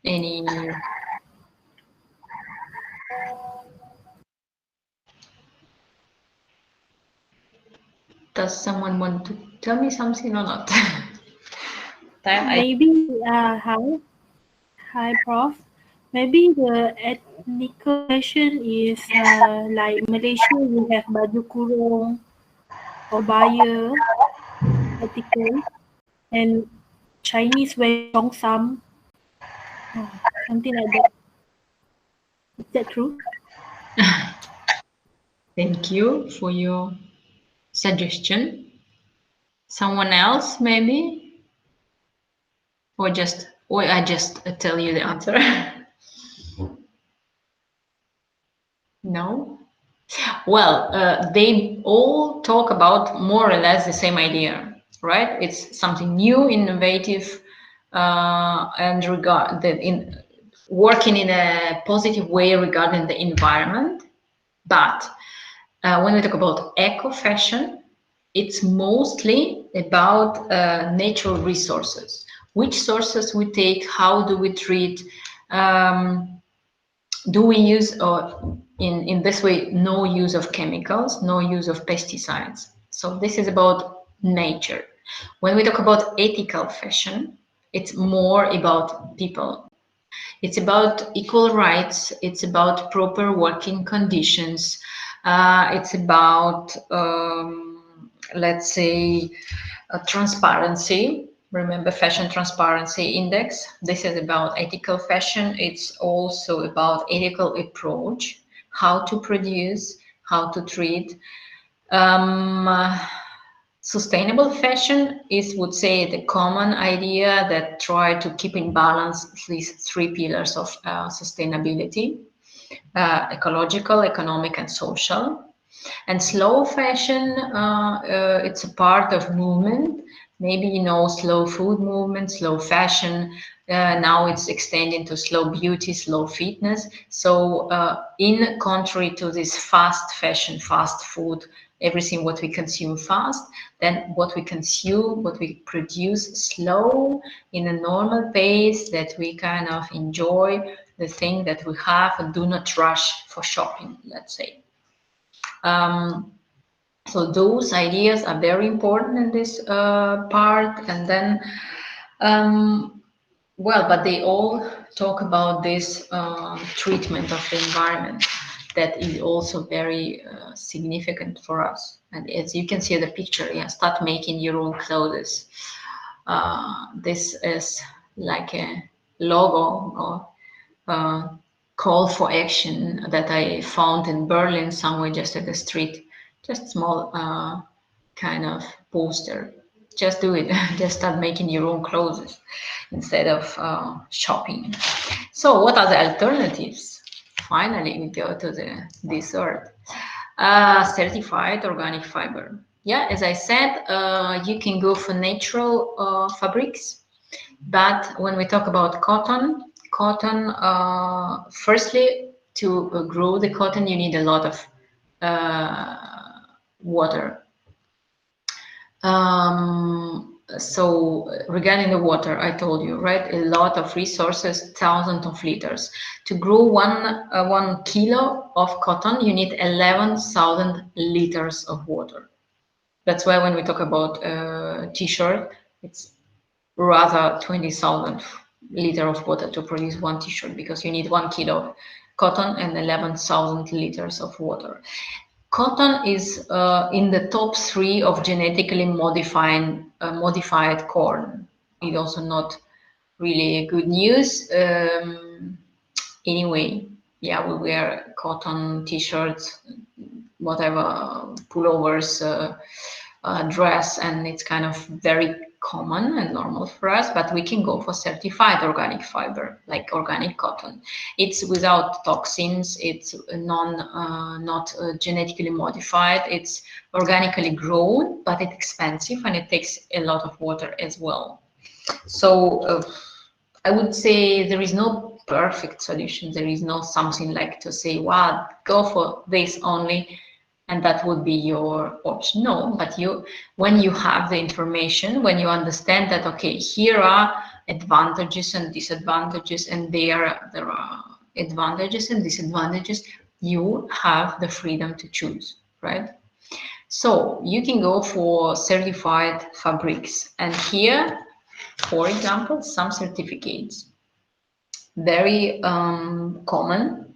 Any? Does someone want to tell me something or not? Maybe, hi, Prof. Maybe the ethnical fashion is like Malaysia, we have baju kurung or baya, ethical, and Chinese wear cheongsam, something like that. Is that true? Thank you for your suggestion. Someone else, maybe? Or I just tell you the answer? No? Well, they all talk about more or less the same idea, right? It's something new, innovative, and regard that in working in a positive way regarding the environment. But when we talk about eco fashion, it's mostly about natural resources. Which sources we take? How do we treat? Do we use, or in this way, no use of chemicals, no use of pesticides? So this is about nature. When we talk about ethical fashion, it's more about people. It's about equal rights. It's about proper working conditions. It's about, let's say, transparency. Remember Fashion Transparency Index. This is about ethical fashion. It's also about ethical approach, how to produce, how to treat. Um, Sustainable fashion is, would say, the common idea that try to keep in balance these three pillars of sustainability, ecological, economic, and social. And slow fashion, it's a part of movement. Maybe you know slow food movement, slow fashion. Now it's extending to slow beauty, slow fitness. So in contrary to this fast fashion, fast food, everything what we consume fast, then what we consume, what we produce slow in a normal pace that we kind of enjoy the thing that we have and do not rush for shopping, let's say. Um, so those ideas are very important in this part. And then, well, but they all talk about this treatment of the environment that is also very significant for us. And as you can see in the picture, yeah, start making your own clothes. This is like a logo or call for action that I found in Berlin, somewhere just at the street, just small kind of poster. Just do it. Just start making your own clothes instead of shopping. So, what are the alternatives? Finally, we go to the dessert. Certified organic fiber. Yeah, as I said, you can go for natural fabrics, but when we talk about cotton, firstly, to grow the cotton, you need a lot of water. So regarding the water, I told you, right? A lot of resources, thousands of liters. To grow 1 kilo of cotton, you need 11,000 liters of water. That's why when we talk about t-shirt, it's rather 20,000 liter of water to produce one t-shirt, because you need 1 kilo of cotton and 11,000 liters of water. Cotton is in the top 3 of genetically modified corn. It's also not really good news. Anyway, yeah, we wear cotton t-shirts, whatever, pullovers, dress, and it's kind of very common and normal for us. But we can go for certified organic fiber, like organic cotton. It's without toxins, it's not genetically modified, it's organically grown, but it's expensive and it takes a lot of water as well. So I would say there is no perfect solution. There is no something like to say, wow, go for this only, and that would be your option. No, but when you have the information, when you understand that, okay, here are advantages and disadvantages, and there are advantages and disadvantages, you have the freedom to choose, right? So you can go for certified fabrics, and here, for example, some certificates, very common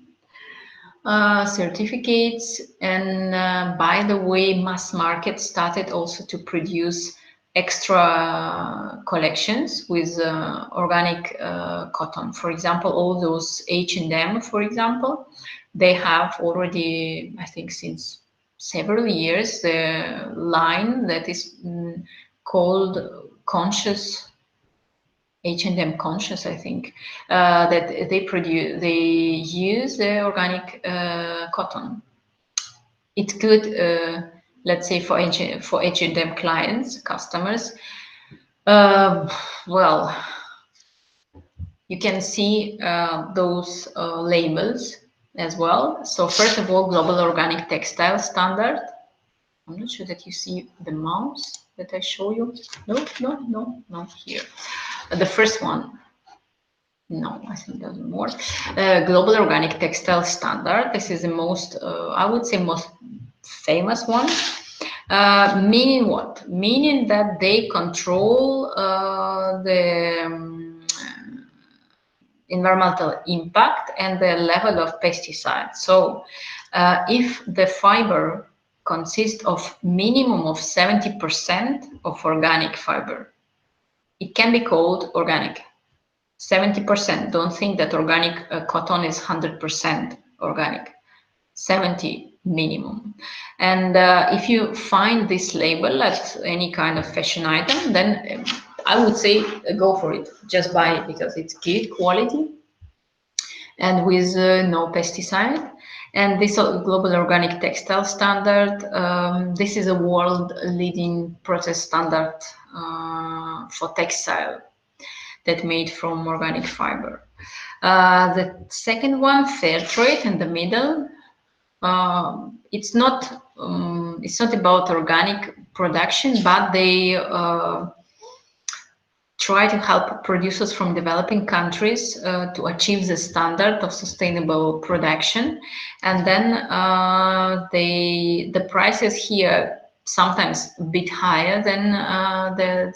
certificates. And by the way, mass market started also to produce extra collections with organic cotton. For example, all those H&M, for example, they have already, I think, since several years, the line that is called conscious H&M conscious, I think, that they use the organic cotton. It's good, let's say, for H&M clients, customers. Well, you can see those labels as well. So first of all, Global Organic Textile Standard. I'm not sure that you see the mouse that I show you. No, not here. The first one. No, I think it doesn't work. Global Organic Textile Standard. This is the most, I would say, most famous one. Meaning what? Meaning that they control the environmental impact and the level of pesticides. So if the fiber consists of minimum of 70% of organic fiber, it can be called organic. 70%. Don't think that organic cotton is 100% organic. 70 minimum. And if you find this label at any kind of fashion item, then I would say go for it. Just buy it because it's good quality and with no pesticide. And this global organic textile standard, this is a world leading process standard for textile that made from organic fiber. The second one, fair trade, in the middle. It's not about organic production, but they try to help producers from developing countries to achieve the standard of sustainable production, and then the prices here sometimes a bit higher than the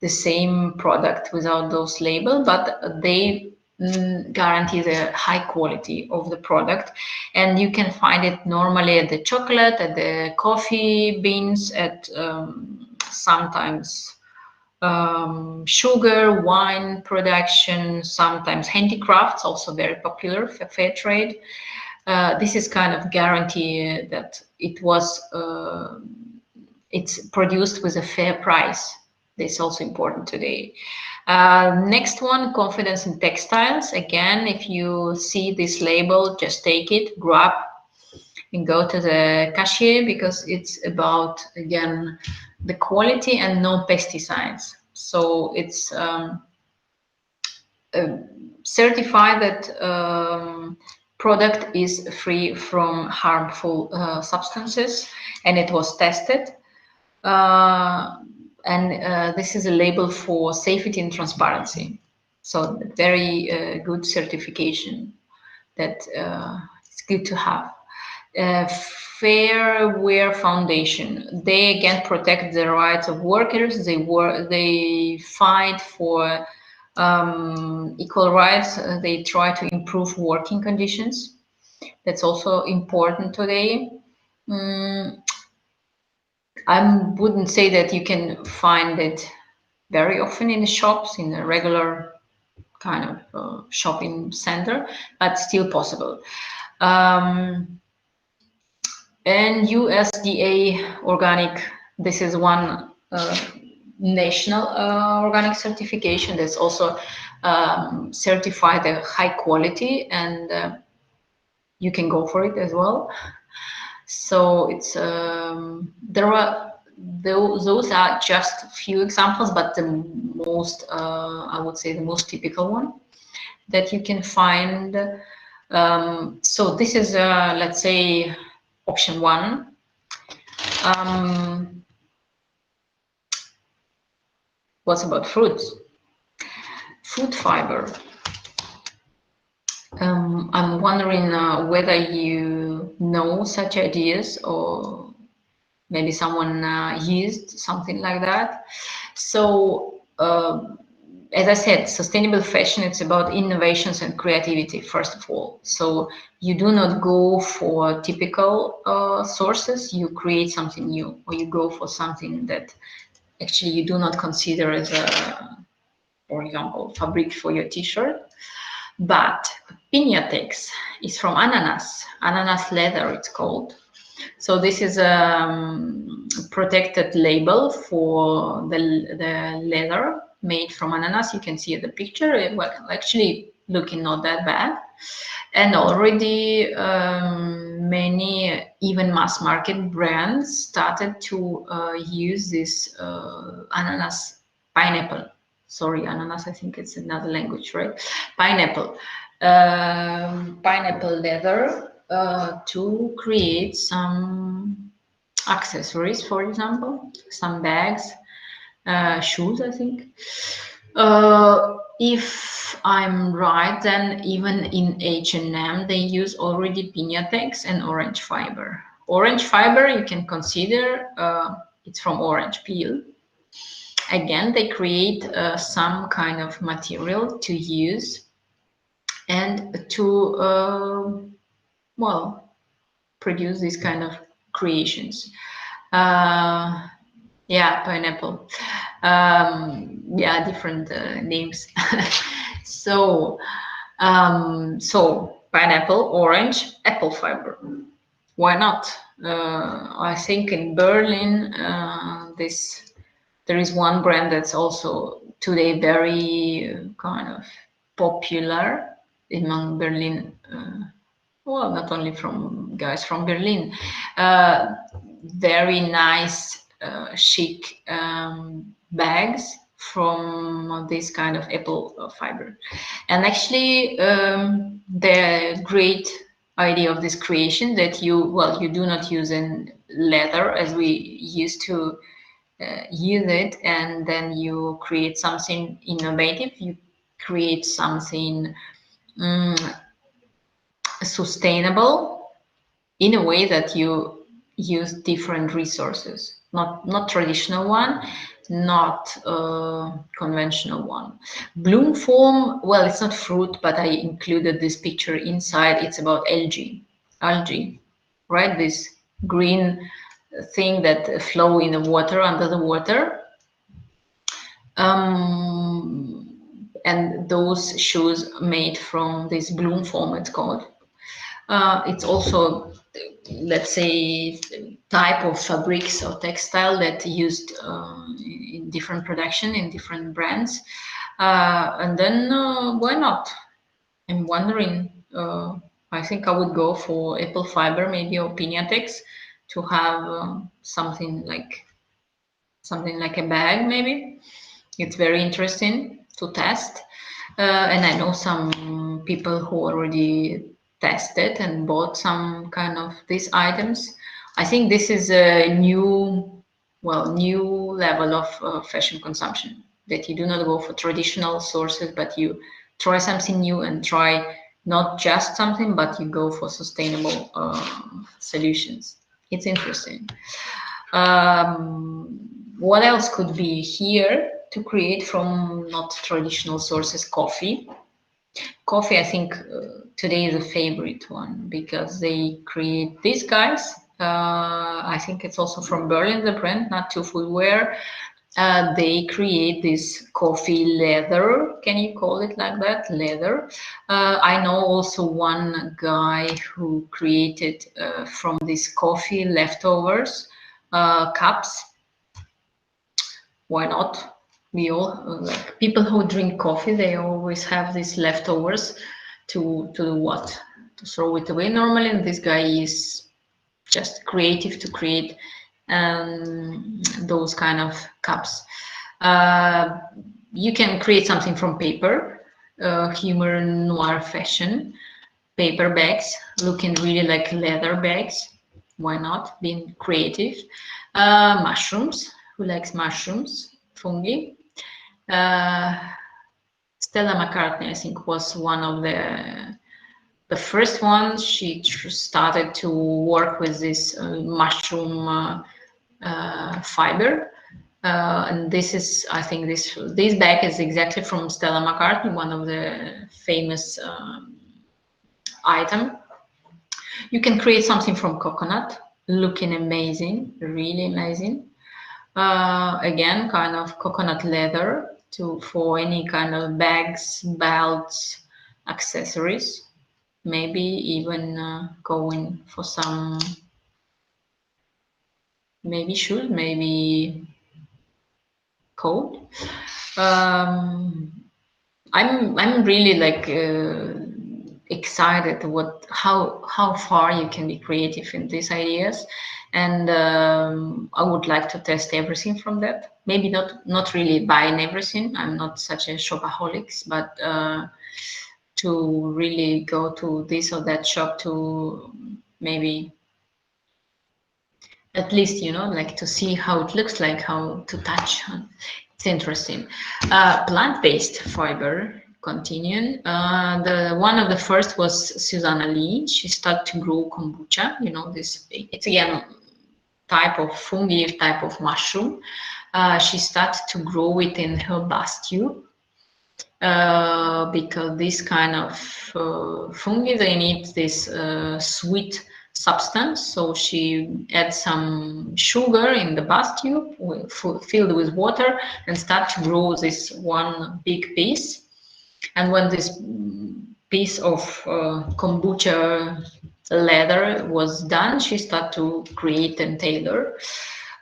same product without those label, but they guarantee the high quality of the product, and you can find it normally at the chocolate, at the coffee beans, at sometimes sugar, wine production, sometimes handicrafts, also very popular for fair trade. This is kind of guarantee that it's produced with a fair price. This is also important today. Next one, confidence in textiles. Again, if you see this label, just take it, grab, and go to the cashier, because it's about, again, the quality and no pesticides. So it's certified that product is free from harmful substances, and it was tested. This is a label for safety and transparency. So very good certification that it's good to have. Fair Wear Foundation. They again protect the rights of workers. They fight for equal rights. They try to improve working conditions. That's also important today. I wouldn't say that you can find it very often in the shops, in a regular kind of shopping center, but still possible. And USDA organic, this is one national organic certification that's also certified a high quality, and you can go for it as well. So it's there are those are just a few examples, but the most I would say the most typical one that you can find. So this is let's say option one. What's about fruits? Food fiber. I'm wondering whether you know such ideas, or maybe someone used something like that. So as I said, sustainable fashion, it's about innovations and creativity, first of all. So you do not go for typical sources, you create something new, or you go for something that actually you do not consider as a, for example, fabric for your t-shirt. But Piñatex is from ananas leather, it's called. So this is a protected label for the leather made from ananas. You can see the picture. Well, actually looking not that bad. And already many, even mass market brands started to use this ananas, pineapple. Sorry, ananas, I think it's another language, right? Pineapple leather to create some accessories, for example, some bags, shoes, I think. If I'm right, then even in H&M, they use already Piñatex and orange fiber. Orange fiber, you can consider it's from orange peel. Again, they create some kind of material to use and to, well, produce these kind of creations. Yeah, pineapple. Yeah, different names. So, so pineapple, orange, apple fiber. Why not? I think in Berlin, there is one brand that's also today very kind of popular among Berlin. Well, not only from guys from Berlin. Uh, Very nice, chic bags from this kind of apple fiber. And actually, the great idea of this creation that you do not use in leather as we used to use it, and then you create something innovative. You create something sustainable in a way that you use different resources, not traditional one, not conventional one. Bloom foam, well, it's not fruit, but I included this picture inside. It's about algae, right? This green thing that flow in the water, under the water. And those shoes made from this bloom foam, it's called. It's also, let's say, type of fabrics or textile that used in different production in different brands. And then why not? I'm wondering. I think I would go for apple fiber, maybe, or Pinatex, to have something like a bag, maybe. It's very interesting to test. And I know some people who already tested and bought some kind of these items. I think this is a new level of fashion consumption, that you do not go for traditional sources, but you try something new and try not just something, but you go for sustainable solutions. It's interesting. What else could be here to create from not traditional sources? Coffee. Coffee, I think today is a favorite one because they create these guys. I think it's also from Berlin, the brand, not too footwear. They create this coffee leather. Can you call it like that? Leather. I know also one guy who created from this coffee leftovers cups. Why not? We all like people who drink coffee. They always have these leftovers to do what? To throw it away normally. And this guy is just creative to create those kind of cups. You can create something from paper, humor noir fashion, paper bags looking really like leather bags. Why not? Being creative. Mushrooms. Who likes mushrooms? Fungi. Stella McCartney, I think, was one of the first ones. She started to work with this mushroom fiber. And this is, I think, this bag is exactly from Stella McCartney, one of the famous item. You can create something from coconut, looking amazing, really amazing. Again, kind of coconut leather for any kind of bags, belts, accessories. Maybe even going for some, maybe shoes, maybe coat. I'm really like excited how far you can be creative in these ideas, and I would like to test everything from that. Maybe not really buying everything. I'm not such a shopaholic, but to really go to this or that shop to maybe at least, like to see how it looks like, how to touch. It's interesting. Plant-based fiber, continuing. The one of the first was Susanna Lee. She started to grow kombucha. It's again type of fungi, type of mushroom. She started to grow it in her bus tube. Because this kind of fungi, they need this sweet substance. So she adds some sugar in the bath tube filled with water and start to grow this one big piece. And when this piece of kombucha leather was done, she started to create and tailor.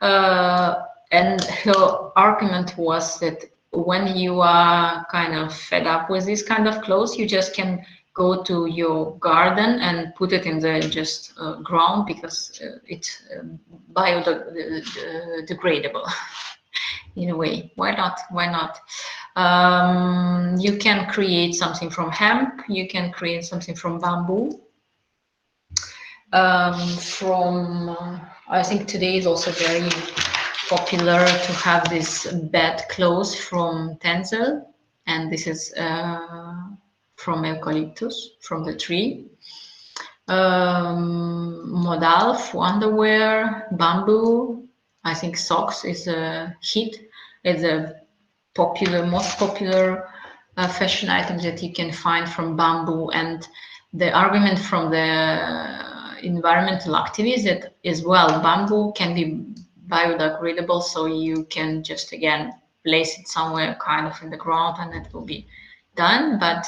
And her argument was that when you are kind of fed up with this kind of clothes, you just can go to your garden and put it in the just ground, because it's biodegradable in a way. Why not? Why not? You can create something from hemp. You can create something from bamboo. I think today is also very popular to have this bed clothes from tencel, and this is from eucalyptus, from the tree. Modal for underwear, bamboo. I think socks is a hit. It's a most popular fashion item that you can find from bamboo. And the argument from the environmental activists that as well, bamboo can be biodegradable, so you can just again place it somewhere kind of in the ground and it will be done. But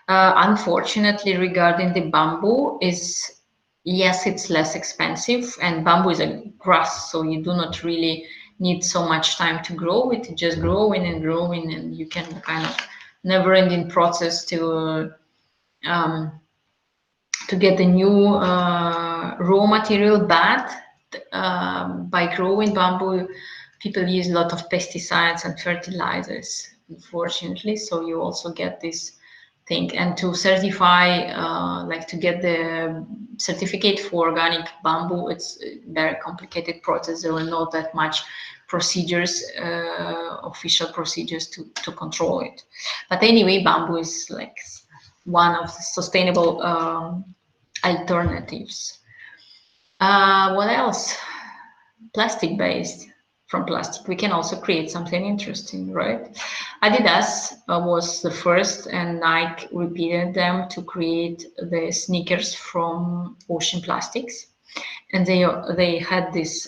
unfortunately, regarding the bamboo, is yes, it's less expensive, and bamboo is a grass, so you do not really need so much time to grow it. Just growing and growing, and you can kind of never-ending process to get the new raw material. But by growing bamboo, people use a lot of pesticides and fertilizers, unfortunately. So you also get this thing. And to certify, like to get the certificate for organic bamboo, it's a very complicated process. There are not that much procedures, official procedures to control it. But anyway, bamboo is like one of the sustainable alternatives. What else? Plastic based. From plastic, we can also create something interesting, right? Adidas was the first, and Nike repeated them to create the sneakers from ocean plastics. And they had this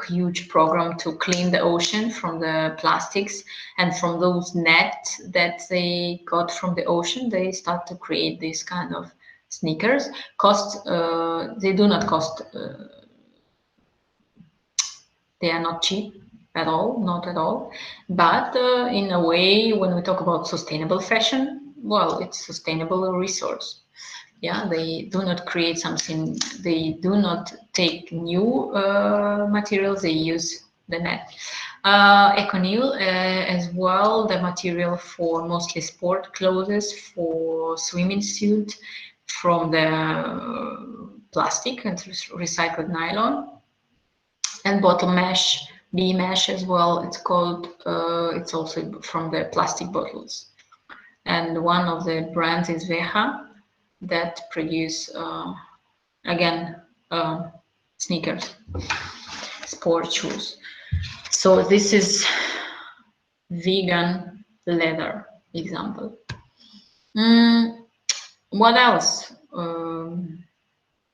huge program to clean the ocean from the plastics, and from those nets that they got from the ocean, they start to create this kind of sneakers. They do not cost. They are not cheap at all, not at all. But in a way, when we talk about sustainable fashion, well, it's sustainable resource. Yeah, they do not create something. They do not take new materials. They use the net. Econil as well, the material for mostly sport clothes, for swimming suit, from the plastic and recycled nylon. And bottle mesh, bee mesh as well, it's called. It's also from the plastic bottles. And one of the brands is Veja, that produce, again, sneakers, sport shoes. So this is vegan leather example. What else?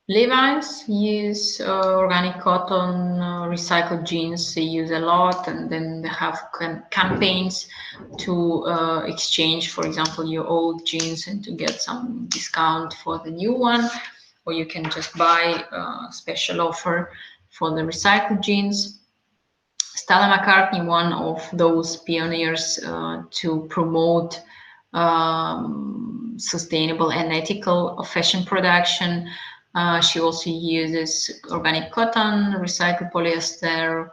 Levi's use organic cotton, recycled jeans. They use a lot, and then they have campaigns to exchange, for example, your old jeans and to get some discount for the new one, or you can just buy a special offer for the recycled jeans. Stella McCartney, one of those pioneers to promote sustainable and ethical fashion production. She also uses organic cotton, recycled polyester,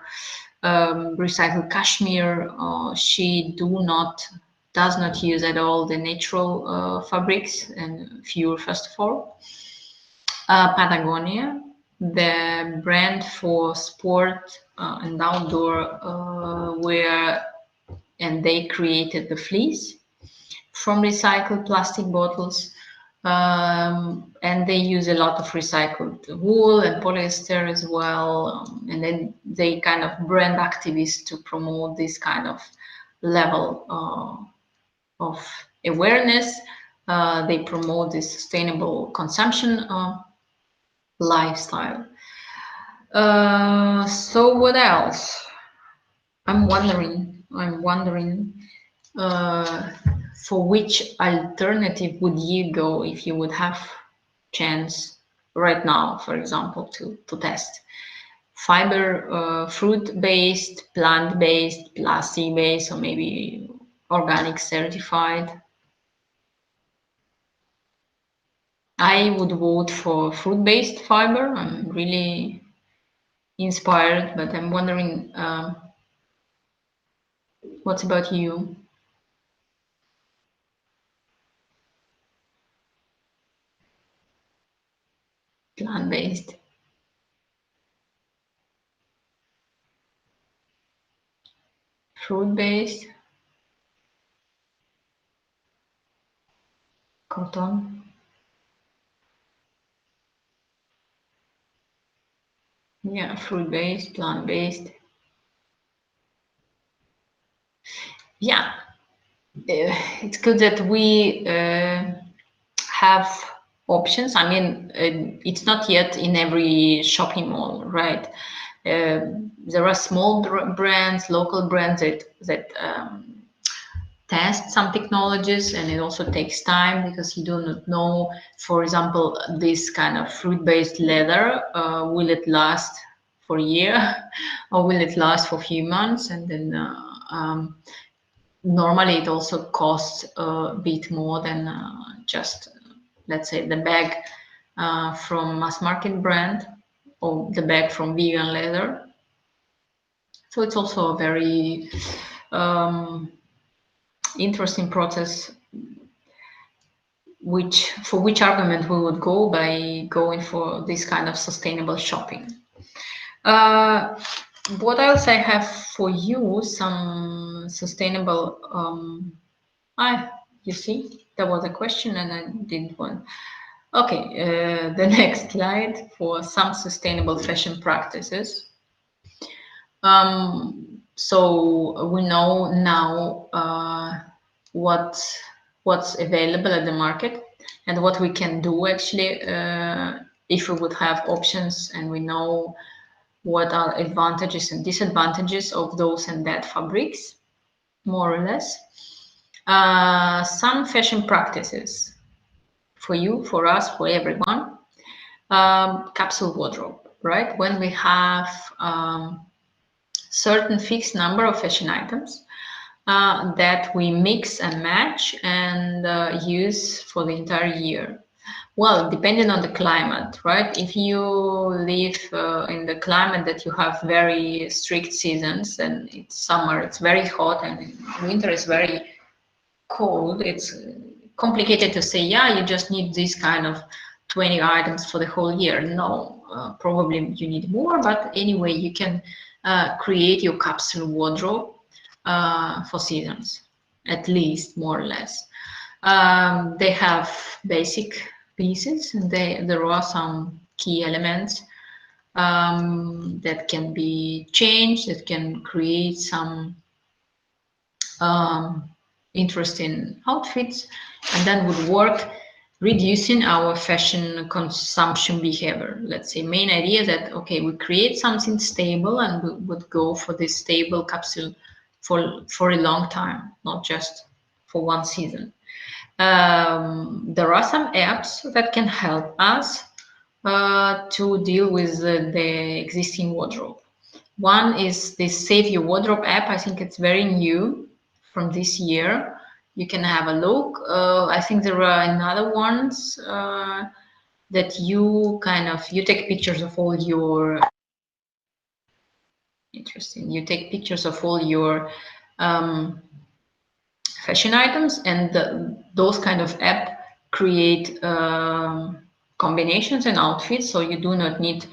recycled cashmere. She does not use at all the natural fabrics, and fewer, first of all. Patagonia, the brand for sport and outdoor wear, and they created the fleece from recycled plastic bottles. And they use a lot of recycled wool and polyester as well. And then they kind of brand activists to promote this kind of level of awareness. They promote this sustainable consumption lifestyle. So what else? I'm wondering, uh, for which alternative would you go if you would have chance right now, for example, to test fiber, fruit-based, plant-based, plastic-based, or maybe organic certified? I would vote for fruit-based fiber. I'm really inspired, but I'm wondering, what about you? Plant-based, fruit-based, cotton. Yeah, fruit-based, plant-based. Yeah, it's good that we have options. I mean, it's not yet in every shopping mall, right? There are small brands, local brands that test some technologies, and it also takes time because you do not know, for example, this kind of fruit-based leather, will it last for a year or will it last for a few months? And then normally it also costs a bit more than just, let's say, the bag from mass market brand or the bag from vegan leather. So it's also a very um, interesting process, which for which argument we would go by going for this kind of sustainable shopping. Uh, what else I have for you? Some sustainable. You see, there was a question and I did one. Okay, the next slide for some sustainable fashion practices. So we know now what what's available at the market and what we can do actually, if we would have options, and we know what are advantages and disadvantages of those and that fabrics, more or less. Some fashion practices for you, for us, for everyone. Capsule wardrobe, right? When we have certain fixed number of fashion items that we mix and match and use for the entire year. Well, depending on the climate, right? If you live in the climate that you have very strict seasons, and it's summer, it's very hot, and in winter is very cold, it's complicated to say, yeah, you just need this kind of 20 items for the whole year. No, probably you need more, but anyway, you can create your capsule wardrobe for seasons, at least, more or less. They have basic pieces, and there are some key elements that can be changed, that can create some um, interesting outfits, and then would work reducing our fashion consumption behavior. Let's say main idea that, okay, we create something stable and we would go for this stable capsule for a long time, not just for one season. There are some apps that can help us to deal with the existing wardrobe. One is this Save Your Wardrobe app. I think it's very new from this year. You can have a look. I think there are another ones that you kind of you take pictures of all your interesting. You take pictures of all your um, fashion items, and those kind of app create combinations and outfits, so you do not need,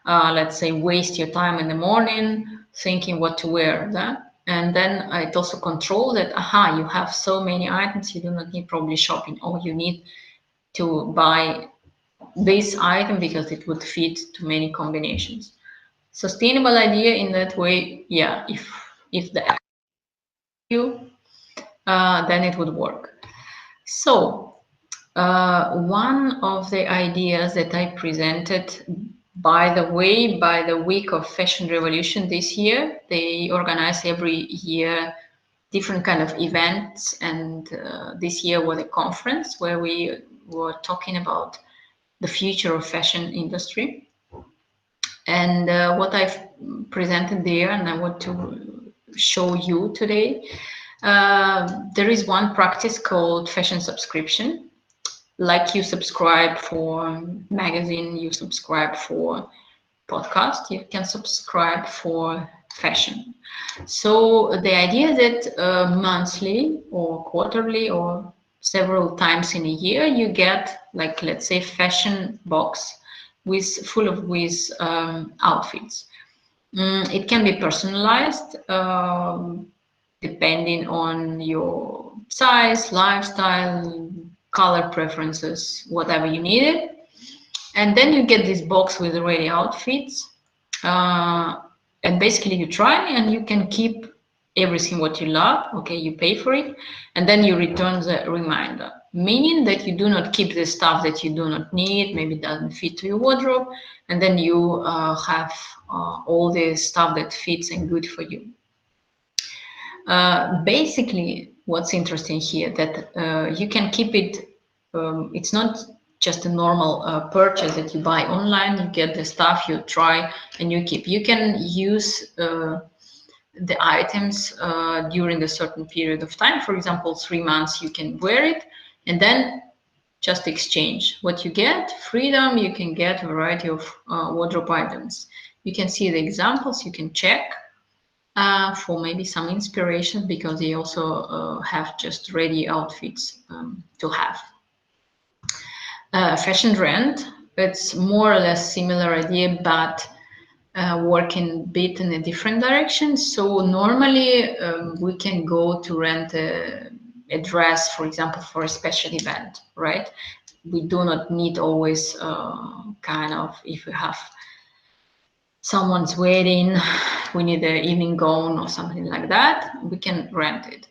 let's say, waste your time in the morning thinking what to wear. And then it also controls that, aha, you have so many items, you do not need probably shopping, or you need to buy this item because it would fit to many combinations. Sustainable idea in that way. Yeah, if the app you then it would work. So One of the ideas that I presented, by the way, by the week of Fashion Revolution this year, they organize every year different kind of events, and this year was a conference where we were talking about the future of fashion industry. And what I've presented there, and I want to show you today, there is one practice called fashion subscription. Like you subscribe for magazine, you subscribe for podcast, you can subscribe for fashion. So the idea that monthly or quarterly or several times in a year you get, like, let's say, fashion box with outfits. It can be personalized depending on your size, lifestyle, color preferences, whatever you needed. And then you get this box with ready outfits. And basically you try and you can keep everything what you love. Okay, you pay for it. And then you return the reminder, meaning that you do not keep the stuff that you do not need, maybe doesn't fit to your wardrobe. And then you have all the stuff that fits and good for you. Basically, what's interesting here that you can keep it. It's not just a normal purchase that you buy online. You get the stuff, you try, and you keep. You can use the items during a certain period of time. For example, 3 months you can wear it, and then just exchange. What you get, freedom. You can get a variety of wardrobe items. You can see the examples. You can check. For maybe some inspiration, because they also have just ready outfits to have. Fashion rent, it's more or less similar idea, but working a bit in a different direction. So normally we can go to rent a dress, for example, for a special event, right? We do not need always kind of, if we have someone's wedding, we need an evening gown or something like that, we can rent it.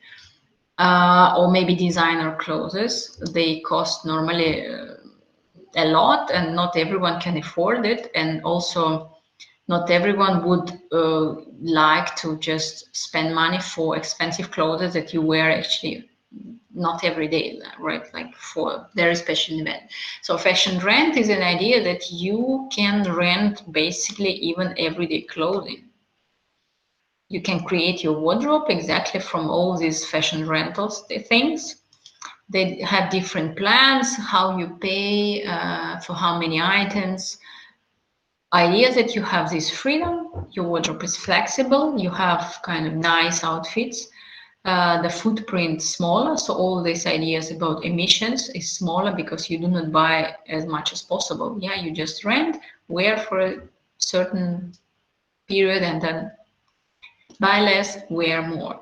Or maybe designer clothes. They cost normally a lot, and not everyone can afford it. And also, not everyone would like to just spend money for expensive clothes that you wear actually not every day, right? Like for very special event. So fashion rent is an idea that you can rent basically even everyday clothing. You can create your wardrobe exactly from all these fashion rentals things. They have different plans, how you pay for how many items. Idea that you have this freedom, your wardrobe is flexible, you have kind of nice outfits. The footprint smaller, so all these ideas about emissions is smaller because you do not buy as much as possible. Yeah, you just rent, wear for a certain period, and then buy less, wear more.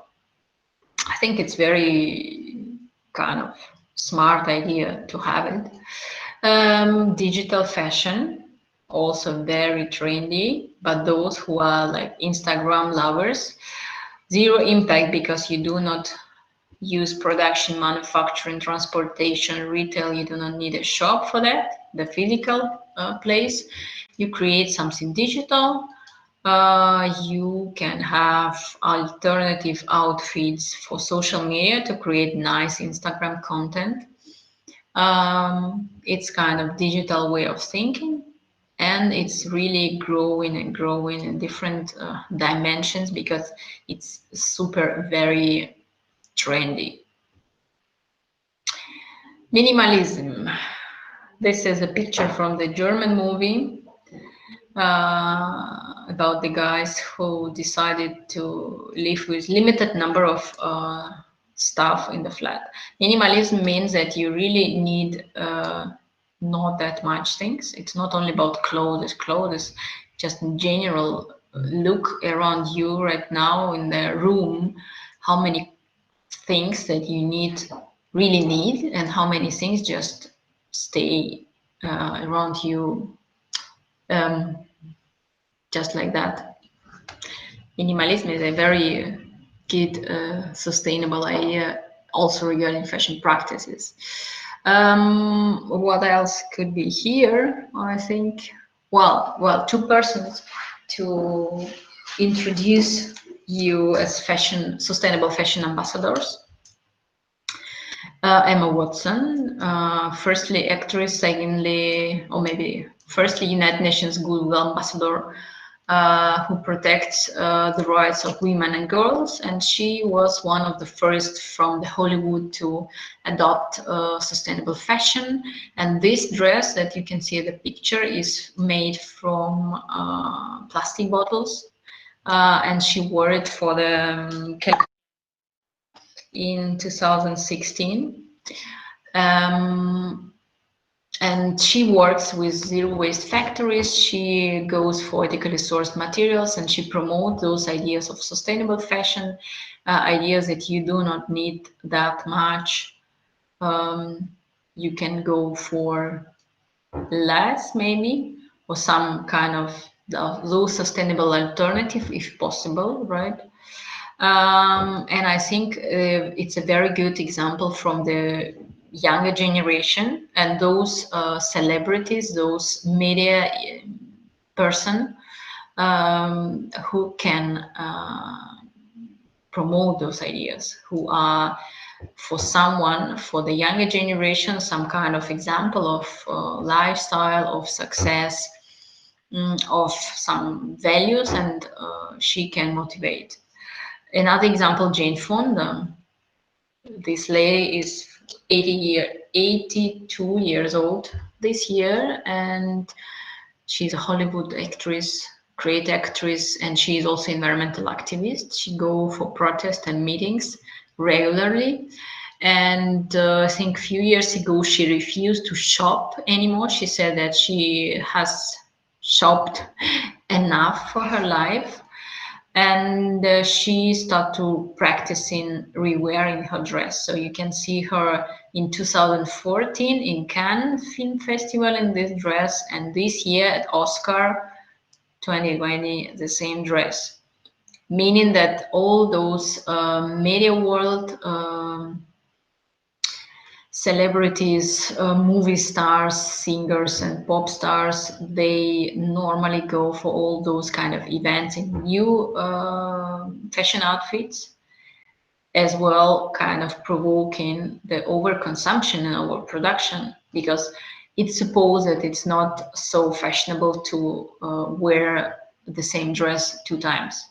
I think it's very kind of smart idea to have it. Digital fashion, also very trendy, but those who are like Instagram lovers, zero impact because you do not use production, manufacturing, transportation, retail. You do not need a shop for that, the physical place. You create something digital. You can have alternative outfits for social media to create nice Instagram content. It's kind of digital way of thinking, and it's really growing and growing in different dimensions because it's super very trendy. Minimalism. This is a picture from the German movie about the guys who decided to live with limited number of stuff in the flat. Minimalism means that you really need not that much things. It's not only about clothes. Clothes, just in general, look around you right now in the room, how many things that you really need, and how many things just stay around you um, just like that. Minimalism is a very good sustainable idea also regarding fashion practices. What else could be here? I think, well, two persons to introduce you as sustainable fashion ambassadors. Emma Watson, firstly actress, secondly, or maybe firstly United Nations Goodwill Ambassador, who protects the rights of women and girls, and she was one of the first from the Hollywood to adopt sustainable fashion. And this dress that you can see in the picture is made from plastic bottles, and she wore it for the in 2016. And she works with zero waste factories. She goes for ethically sourced materials, and she promotes those ideas of sustainable fashion, ideas that you do not need that much. You can go for less, maybe, or some kind of low sustainable alternative if possible, right? And I think it's a very good example from the younger generation and those celebrities, those media person who can promote those ideas, who are for someone, for the younger generation, some kind of example of lifestyle, of success, of some values, and she can motivate. Another example, Jane Fonda. This lady is 82 years old this year, and she's a Hollywood actress, great actress, and she is also environmental activist. She go for protests and meetings regularly. And I think a few years ago, she refused to shop anymore. She said that she has shopped enough for her life, and she started to practice in rewearing her dress. So you can see her in 2014 in Cannes Film Festival in this dress, and this year at Oscar 2020 the same dress, meaning that all those media world celebrities, movie stars, singers, and pop stars, they normally go for all those kind of events in new fashion outfits, as well, kind of provoking the overconsumption and overproduction, because it's supposed that it's not so fashionable to wear the same dress two times.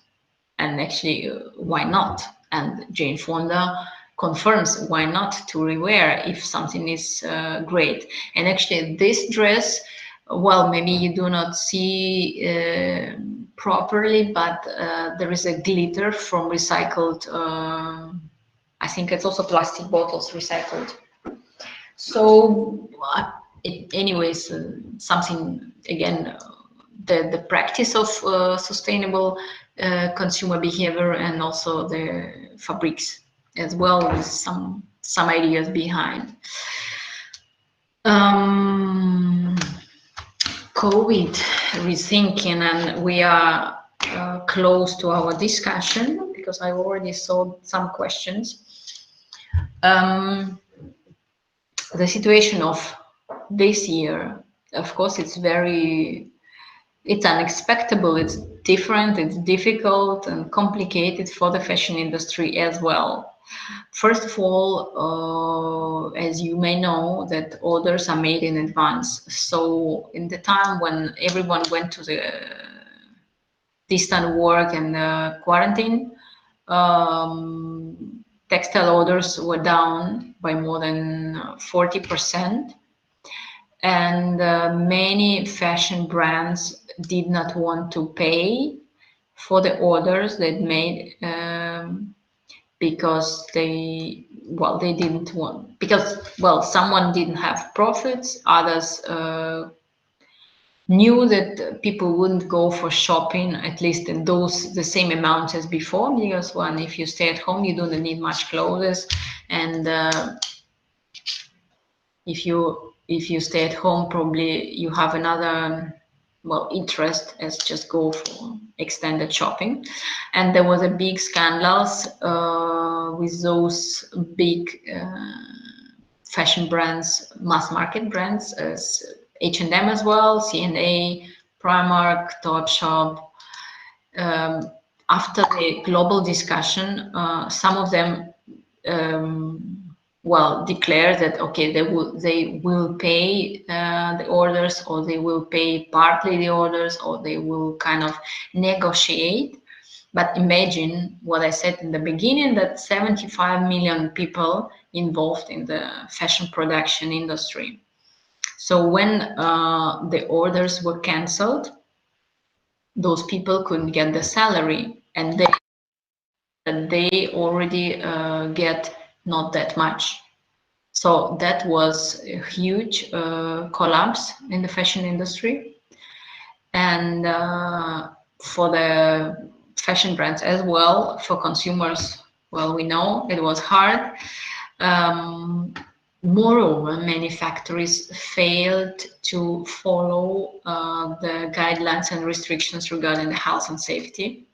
And actually, why not? And Jane Fonda confirms why not to rewear if something is great. And actually, this dress, well, maybe you do not see properly, but there is a glitter from recycled, I think it's also plastic bottles recycled. So anyways, something, again, the practice of sustainable consumer behavior, and also the fabrics as well, with some ideas behind. COVID rethinking, and we are close to our discussion because I already saw some questions. The situation of this year, of course, it's unexpected, it's different, it's difficult and complicated for the fashion industry as well. First of all, as you may know, that orders are made in advance. So in the time when everyone went to the distant work and quarantine, textile orders were down by more than 40%. And many fashion brands did not want to pay for the orders they'd made because they didn't want, because, well, someone didn't have profits, others knew that people wouldn't go for shopping, at least in the same amount as before, because if you stay at home, you don't need much clothes, and if you stay at home, probably you have another interest as just go for extended shopping. And there was a big scandals with those big fashion brands, mass market brands, as H&M as well, C&A, Primark, Topshop. After the global discussion, some of them declare that okay, they will pay the orders, or they will pay partly the orders, or they will kind of negotiate. But imagine what I said in the beginning, that 75 million people involved in the fashion production industry. So when the orders were cancelled, those people couldn't get the salary, and they already get not that much. So that was a huge collapse in the fashion industry. And for the fashion brands as well, for consumers, well, we know it was hard. Moreover, many factories failed to follow the guidelines and restrictions regarding the health and safety,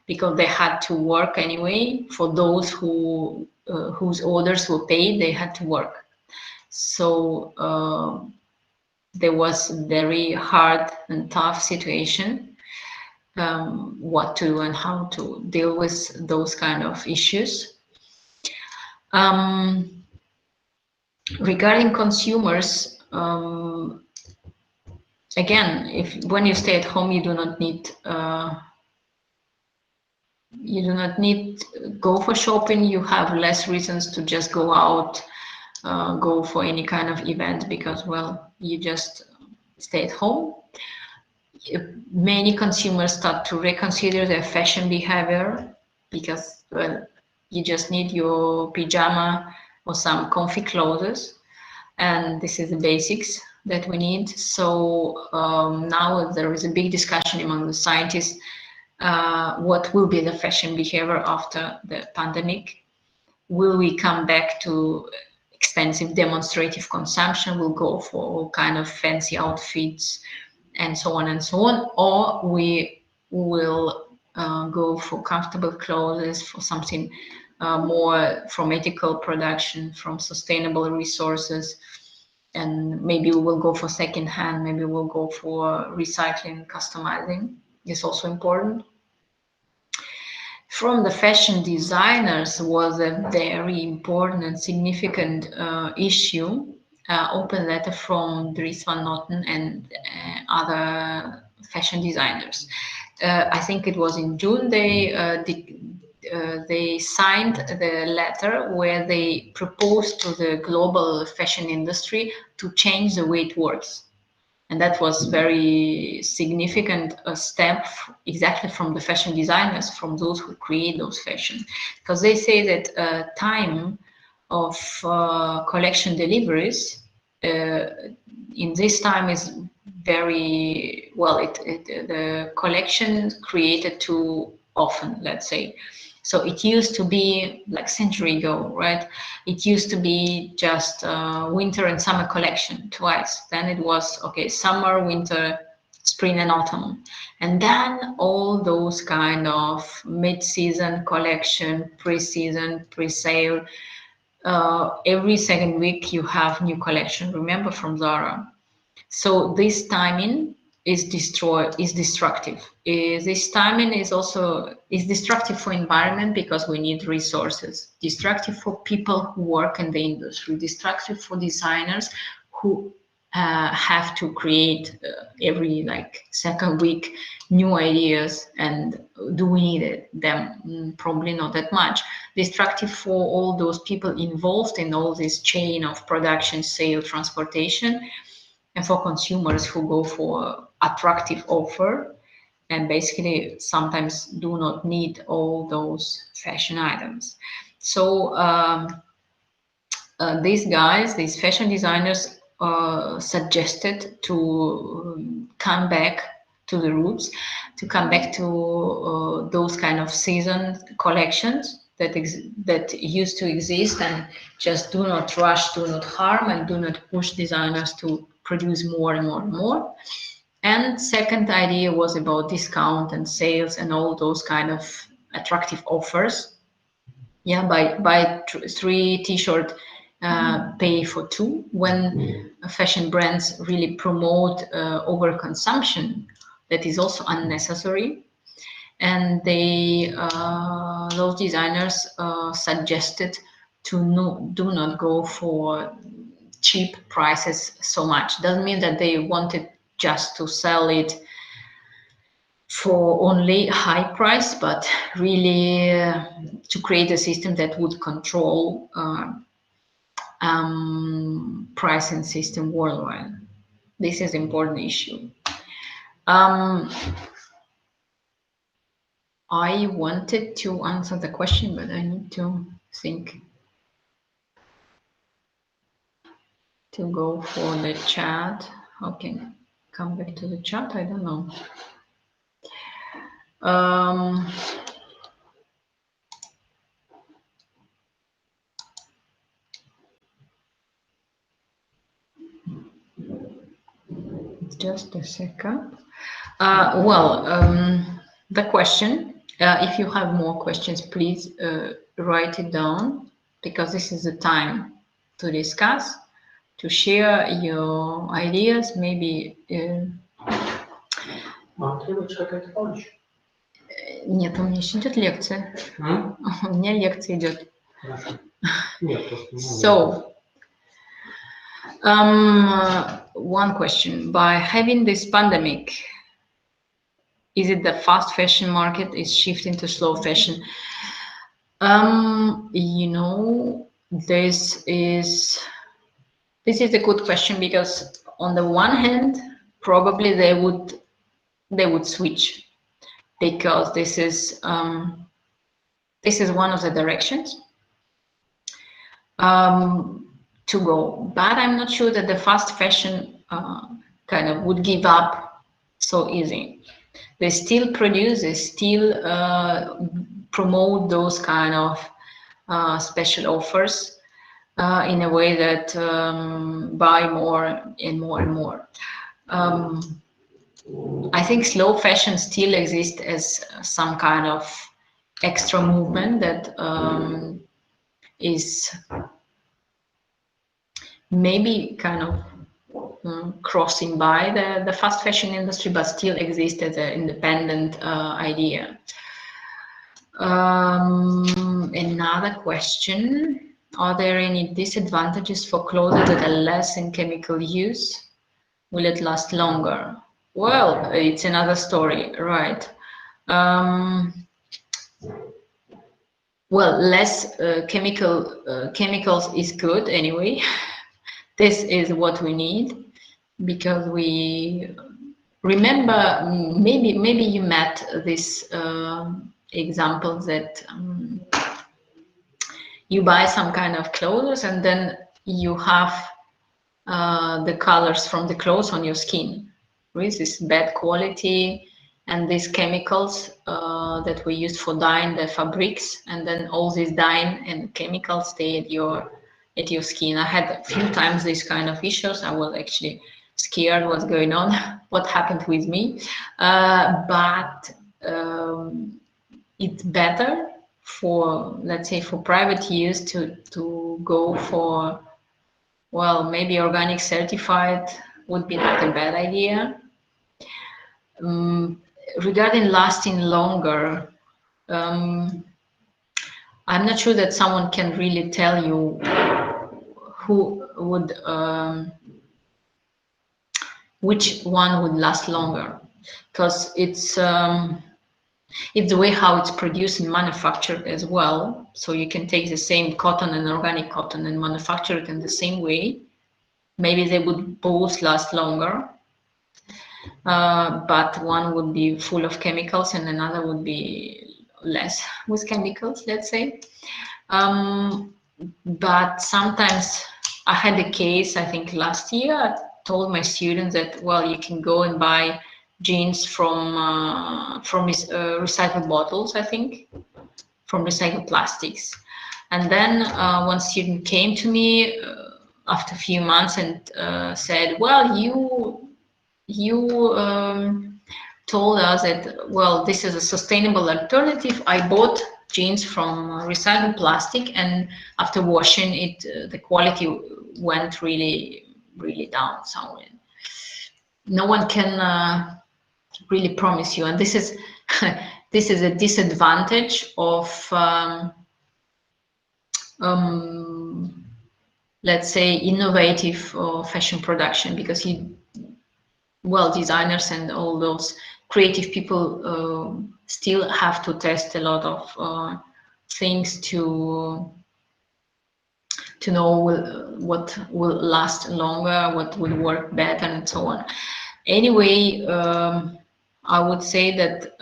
because they had to work anyway. For those who whose orders were paid, they had to work. So there was a very hard and tough situation, what to do and how to deal with those kind of issues. Regarding consumers, again, when you stay at home, you do not need go for shopping. You have less reasons to just go out, go for any kind of event, because, well, you just stay at home. Many consumers start to reconsider their fashion behavior, because, well, you just need your pajama or some comfy clothes, and this is the basics that we need. So now there is a big discussion among the scientists, what will be the fashion behavior after the pandemic. Will we come back to expensive demonstrative consumption? We'll go for all kind of fancy outfits and so on and so on, or we will go for comfortable clothes, for something more from ethical production, from sustainable resources, and maybe we will go for second-hand, maybe we'll go for recycling, customizing is also important. From the fashion designers was a very important and significant issue. Open letter from Dries van Noten and other fashion designers. I think it was in June they signed the letter where they proposed to the global fashion industry to change the way it works. And that was very significant step exactly from the fashion designers, from those who create those fashion. Because they say that time of collection deliveries in this time is very, well, the collection created too often, let's say. So it used to be like century ago, right? It used to be just winter and summer collection twice. Then it was, okay, summer, winter, spring and autumn. And then all those kind of mid-season collection, pre-season, pre-sale. Every second week you have new collection, remember, from Zara. So this timing is destructive. This timing is also destructive for environment, because we need resources. Destructive for people who work in the industry. Destructive for designers who have to create every second week new ideas. And do we need them? Probably not that much. Destructive for all those people involved in all this chain of production, sale, transportation. And for consumers who go for attractive offer and basically sometimes do not need all those fashion items. So these fashion designers suggested to come back to the roots, to come back to those kind of season collections that used to exist, and just do not rush, do not harm, and do not push designers to produce more and more and more. And second idea was about discount and sales and all those kind of attractive offers. Yeah, buy 3 t-shirt, pay for two when fashion brands really promote overconsumption that is also unnecessary. And they those designers suggested to do not go for cheap prices so much. Doesn't mean that they wanted just to sell it for only high price, but really to create a system that would control pricing system worldwide. This is an important issue. I wanted to answer the question, but I need to think to go for the chat. How can I come back to the chat? I don't know. Just a second. The question, if you have more questions, please write it down, because this is the time to discuss, to share your ideas, maybe. Mam требовать какая-то помощь? Нет, у меня еще идет лекция. У меня лекция идет. Хорошо. Нет, просто не So, one question. By having this pandemic, is it the fast fashion market is shifting to slow fashion? You know, this is a good question, because on the one hand, probably they would switch, because this is one of the directions to go. But I'm not sure that the fast fashion kind of would give up so easy. They still produce, they still promote those kind of special offers in a way that buy more and more and more. I think slow fashion still exists as some kind of extra movement that is maybe kind of crossing by the fast fashion industry, but still exists as an independent idea. Another question: are there any disadvantages for clothes that are less in chemical use? Will it last longer? Well, it's another story, right? Well, less chemicals is good anyway. This is what we need, because we remember, maybe you met this example that you buy some kind of clothes and then you have the colors from the clothes on your skin with this bad quality and these chemicals that we use for dyeing the fabrics, and then all this dyeing and chemicals stay at your skin. I had a few times this kind of issues. I was actually scared what's going on, what happened with me. But it's better for, let's say, for private use to go for, well, maybe organic certified would be not a bad idea. Regarding lasting longer, I'm not sure that someone can really tell you who would, which one would last longer, because it's the way how it's produced and manufactured as well. So you can take the same cotton and organic cotton and manufacture it in the same way. Maybe they would both last longer, but one would be full of chemicals and another would be less with chemicals, let's say. But sometimes I had a case, I think last year, I told my students that, well, you can go and buy jeans from recycled bottles, I think, from recycled plastics. And then one student came to me after a few months and said, well, you told us that, well, this is a sustainable alternative. I bought jeans from recycled plastic, and after washing it, the quality went really down somewhere. No one can really promise you, and this is this is a disadvantage of let's say innovative fashion production, because designers and all those creative people still have to test a lot of things to know what will last longer, what will work better, and so on. Anyway, I would say that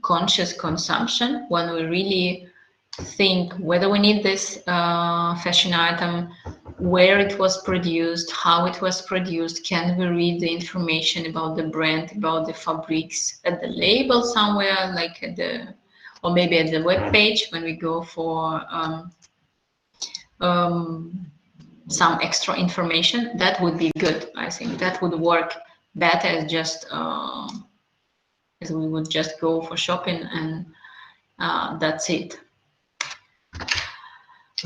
conscious consumption, when we really think whether we need this fashion item, where it was produced, how it was produced, can we read the information about the brand, about the fabrics at the label somewhere, like at the, or maybe at the web page when we go for some extra information. That would be good. I think that would work better as just as we would just go for shopping and that's it.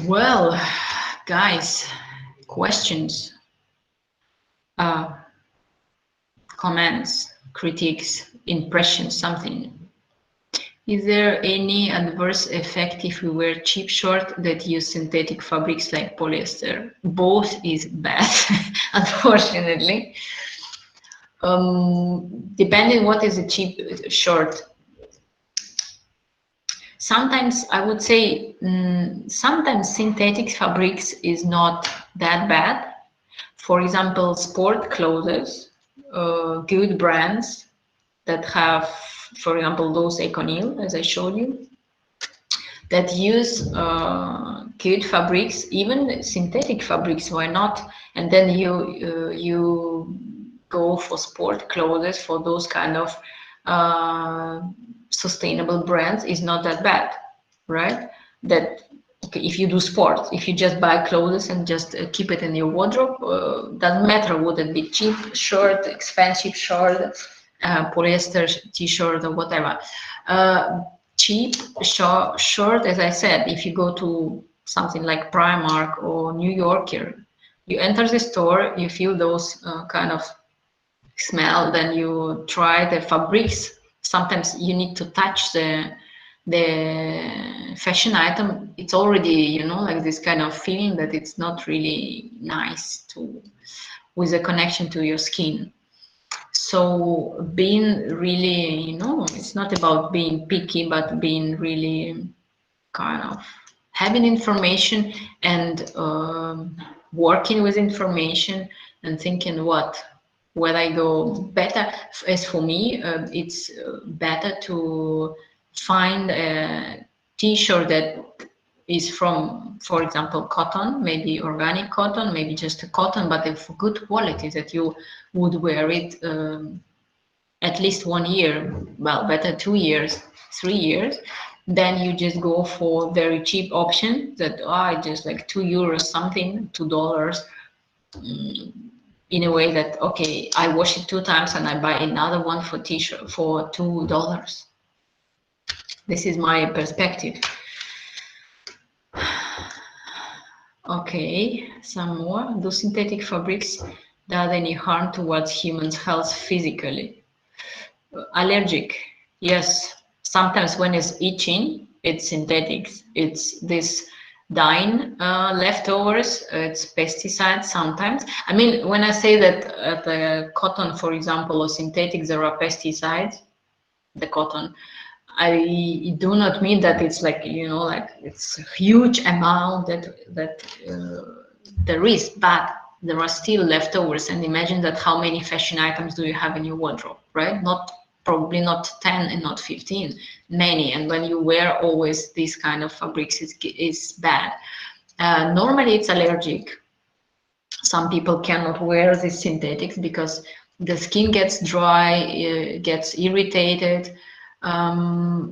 Well, guys, questions, comments, critiques, impressions, something. Is there any adverse effect if we wear cheap shorts that use synthetic fabrics like polyester? Both is bad, unfortunately. Depending what is a cheap short. Sometimes I would say, sometimes synthetic fabrics is not that bad. For example, sport clothes, good brands that have, for example, those Econil, as I showed you, that use good fabrics, even synthetic fabrics, why not? And then you go for sport clothes, for those kind of sustainable brands, is not that bad, right? That okay, if you do sports, if you just buy clothes and just keep it in your wardrobe, doesn't matter, would it be cheap shirt, expensive shirt, polyester t-shirt or whatever. Cheap shirt, as I said, if you go to something like Primark or New Yorker, you enter the store, you feel those kind of smell, then you try the fabrics. Sometimes you need to touch the fashion item. It's already, you know, like this kind of feeling that it's not really nice to, with a connection to your skin. So being really, you know, it's not about being picky, but being really kind of having information and working with information and thinking where I go better. As for me, it's better to find a t-shirt that is from, for example, cotton, maybe organic cotton, maybe just a cotton, but of good quality, that you would wear it at least 1 year, well, better 2 years, 3 years. Then you just go for very cheap option that just like €2 something, $2, in a way that, okay, I wash it 2 times and I buy another one for t-shirt for $2. This is my perspective. Okay, some more. Do synthetic fabrics does any harm towards humans' health physically? Allergic, yes. Sometimes when it's itching, it's synthetics. It's this dyeing leftovers, it's pesticides sometimes. I mean, when I say that the cotton, for example, or synthetics, there are pesticides, the cotton, I do not mean that it's like, you know, like it's a huge amount that there is, but there are still leftovers. And imagine that how many fashion items do you have in your wardrobe, right? Probably not 10 and not 15, many. And when you wear always these kind of fabrics, it's bad. Normally it's allergic. Some people cannot wear these synthetics because the skin gets dry, gets irritated.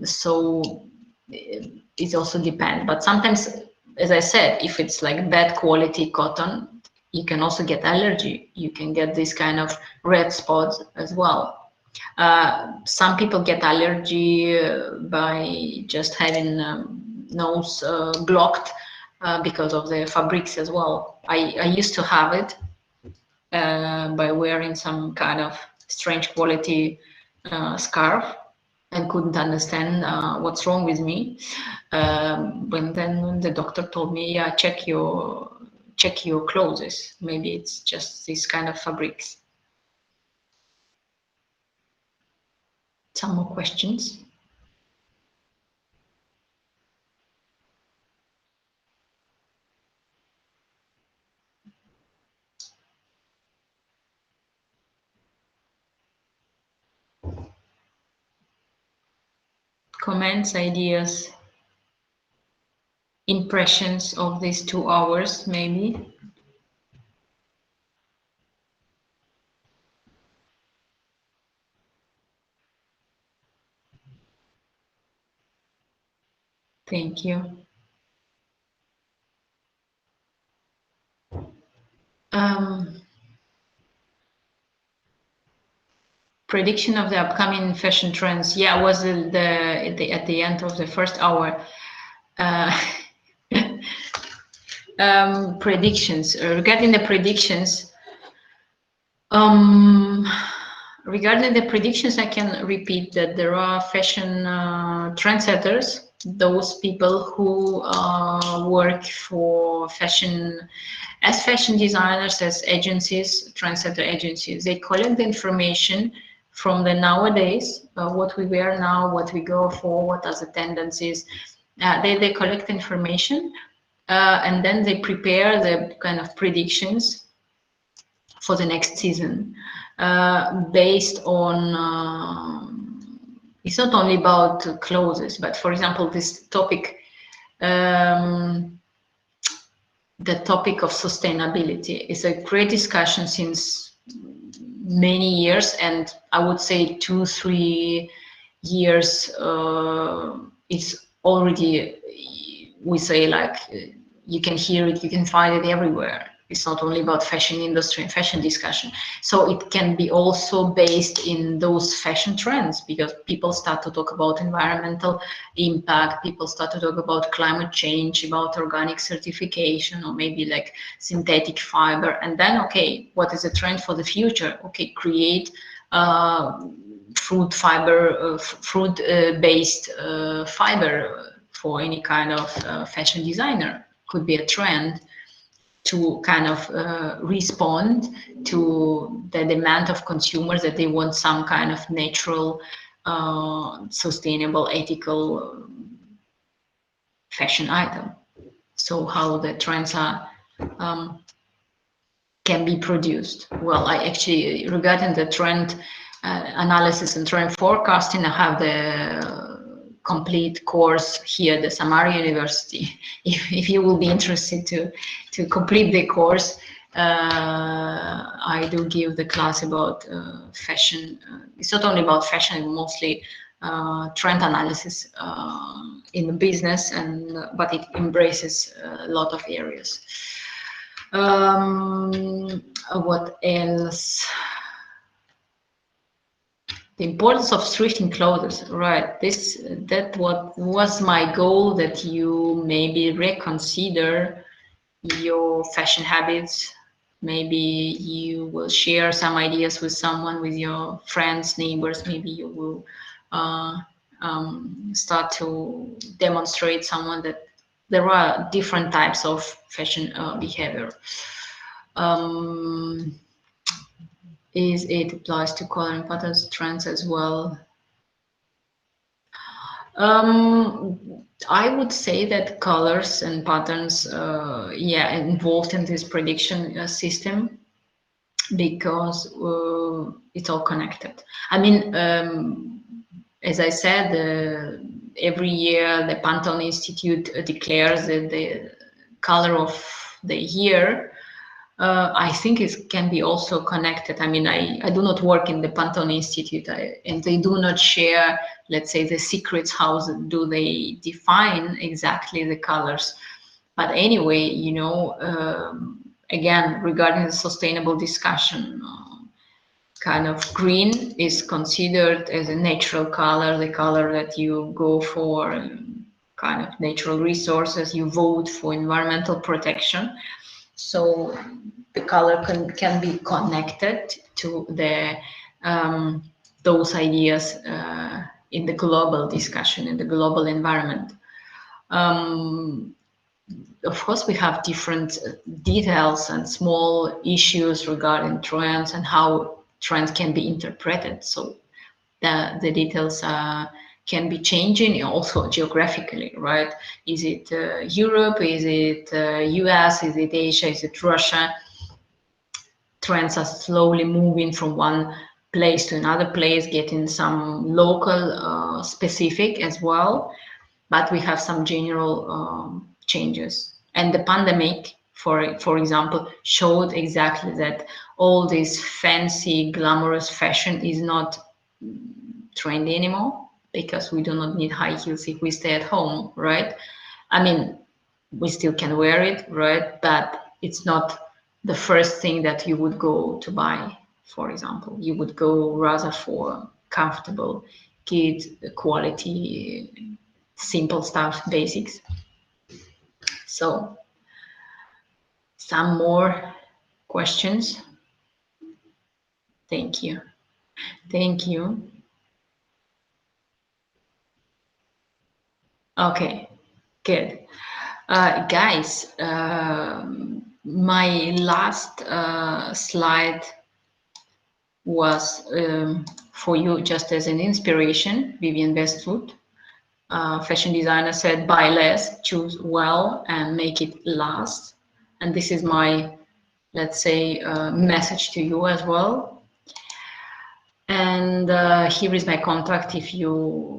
So it also depends. But sometimes, as I said, if it's like bad quality cotton, you can also get allergy. You can get this kind of red spots as well. Some people get allergy by just having nose blocked because of the fabrics as well. I used to have it by wearing some kind of strange quality scarf and couldn't understand what's wrong with me. But then the doctor told me, yeah, check your clothes. Maybe it's just this kind of fabrics. Some more questions? Comments, ideas, impressions of these 2 hours, maybe? Thank you. Prediction of the upcoming fashion trends. Yeah, was at the end of the first hour. Predictions. Regarding the predictions, regarding the predictions, I can repeat that there are fashion trendsetters, those people who work for fashion, as fashion designers, as agencies, trendsetter agencies. They collect the information from the nowadays, what we wear now, what we go for, what are the tendencies. They collect information and then they prepare the kind of predictions for the next season based on it's not only about clothes, but for example, this topic, the topic of sustainability is a great discussion since many years, and I would say 2-3 years it's already, we say, like, you can hear it, you can find it everywhere. It's not only about fashion industry and fashion discussion. So it can be also based in those fashion trends, because people start to talk about environmental impact, people start to talk about climate change, about organic certification, or maybe like synthetic fiber. And then, okay, what is the trend for the future? Okay, create fruit fiber, fruit-based fiber for any kind of fashion designer. Could be a trend to kind of respond to the demand of consumers that they want some kind of natural, sustainable, ethical fashion item. So how the trends are can be produced. Well, I actually, regarding the trend analysis and trend forecasting, I have the complete course here at the Samara University. If you will be interested to complete the course, I do give the class about fashion. It's not only about fashion, mostly trend analysis in the business, but it embraces a lot of areas. What else? The importance of thrifting clothes, right? That what was my goal, that you maybe reconsider your fashion habits. Maybe you will share some ideas with someone, with your friends, neighbors. Maybe you will start to demonstrate someone that there are different types of fashion behavior. Is it applies to color and patterns trends as well? I would say that colors and patterns, yeah, involved in this prediction system, because it's all connected. I mean, as I said, every year the Pantone Institute declares the color of the year. I think it can be also connected. I mean, I do not work in the Pantone Institute, and they do not share, let's say, the secrets. How do they define exactly the colors? But anyway, you know, again, regarding the sustainable discussion, kind of green is considered as a natural color, the color that you go for kind of natural resources, you vote for environmental protection. So the color can be connected to the those ideas in the global discussion, in the global environment. Of course, we have different details and small issues regarding trends and how trends can be interpreted. So the details can be changing also geographically, right? Is it Europe? Is it US? Is it Asia? Is it Russia? Trends are slowly moving from one place to another place, getting some local specific as well. But we have some general changes. And the pandemic, for example, showed exactly that all this fancy, glamorous fashion is not trendy anymore because we do not need high heels if we stay at home, right? I mean, we still can wear it, right? But it's not the first thing that you would go to buy, for example. You would go rather for comfortable, good quality, simple stuff, basics. So, some more questions? Thank you. Thank you. Okay, good. Guys, my last slide was for you just as an inspiration. Vivian Westwood, fashion designer, said, buy less, choose well, and make it last. And this is my, let's say, message to you as well. And here is my contact if you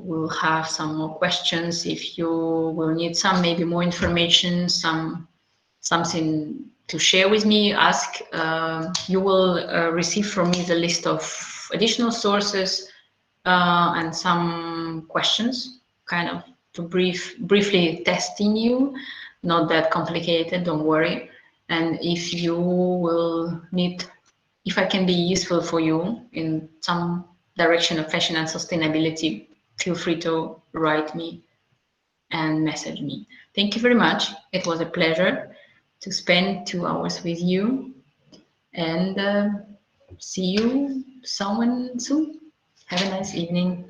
will have some more questions, if you will need some maybe more information, something to share with me, ask. You will receive from me the list of additional sources and some questions, kind of to briefly testing you, not that complicated, don't worry. And if you will need, if I can be useful for you in some direction of fashion and sustainability, feel free to write me and message me. Thank you very much. It was a pleasure to spend 2 hours with you, and see you someone soon. Have a nice evening.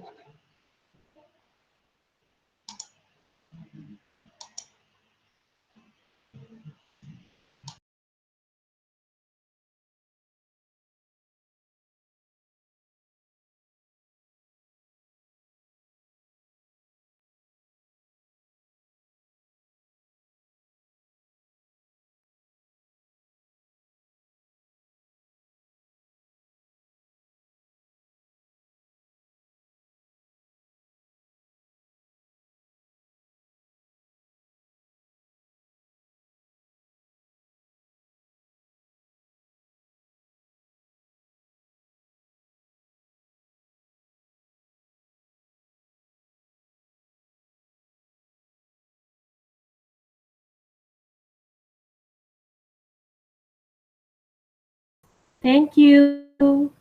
Thank you.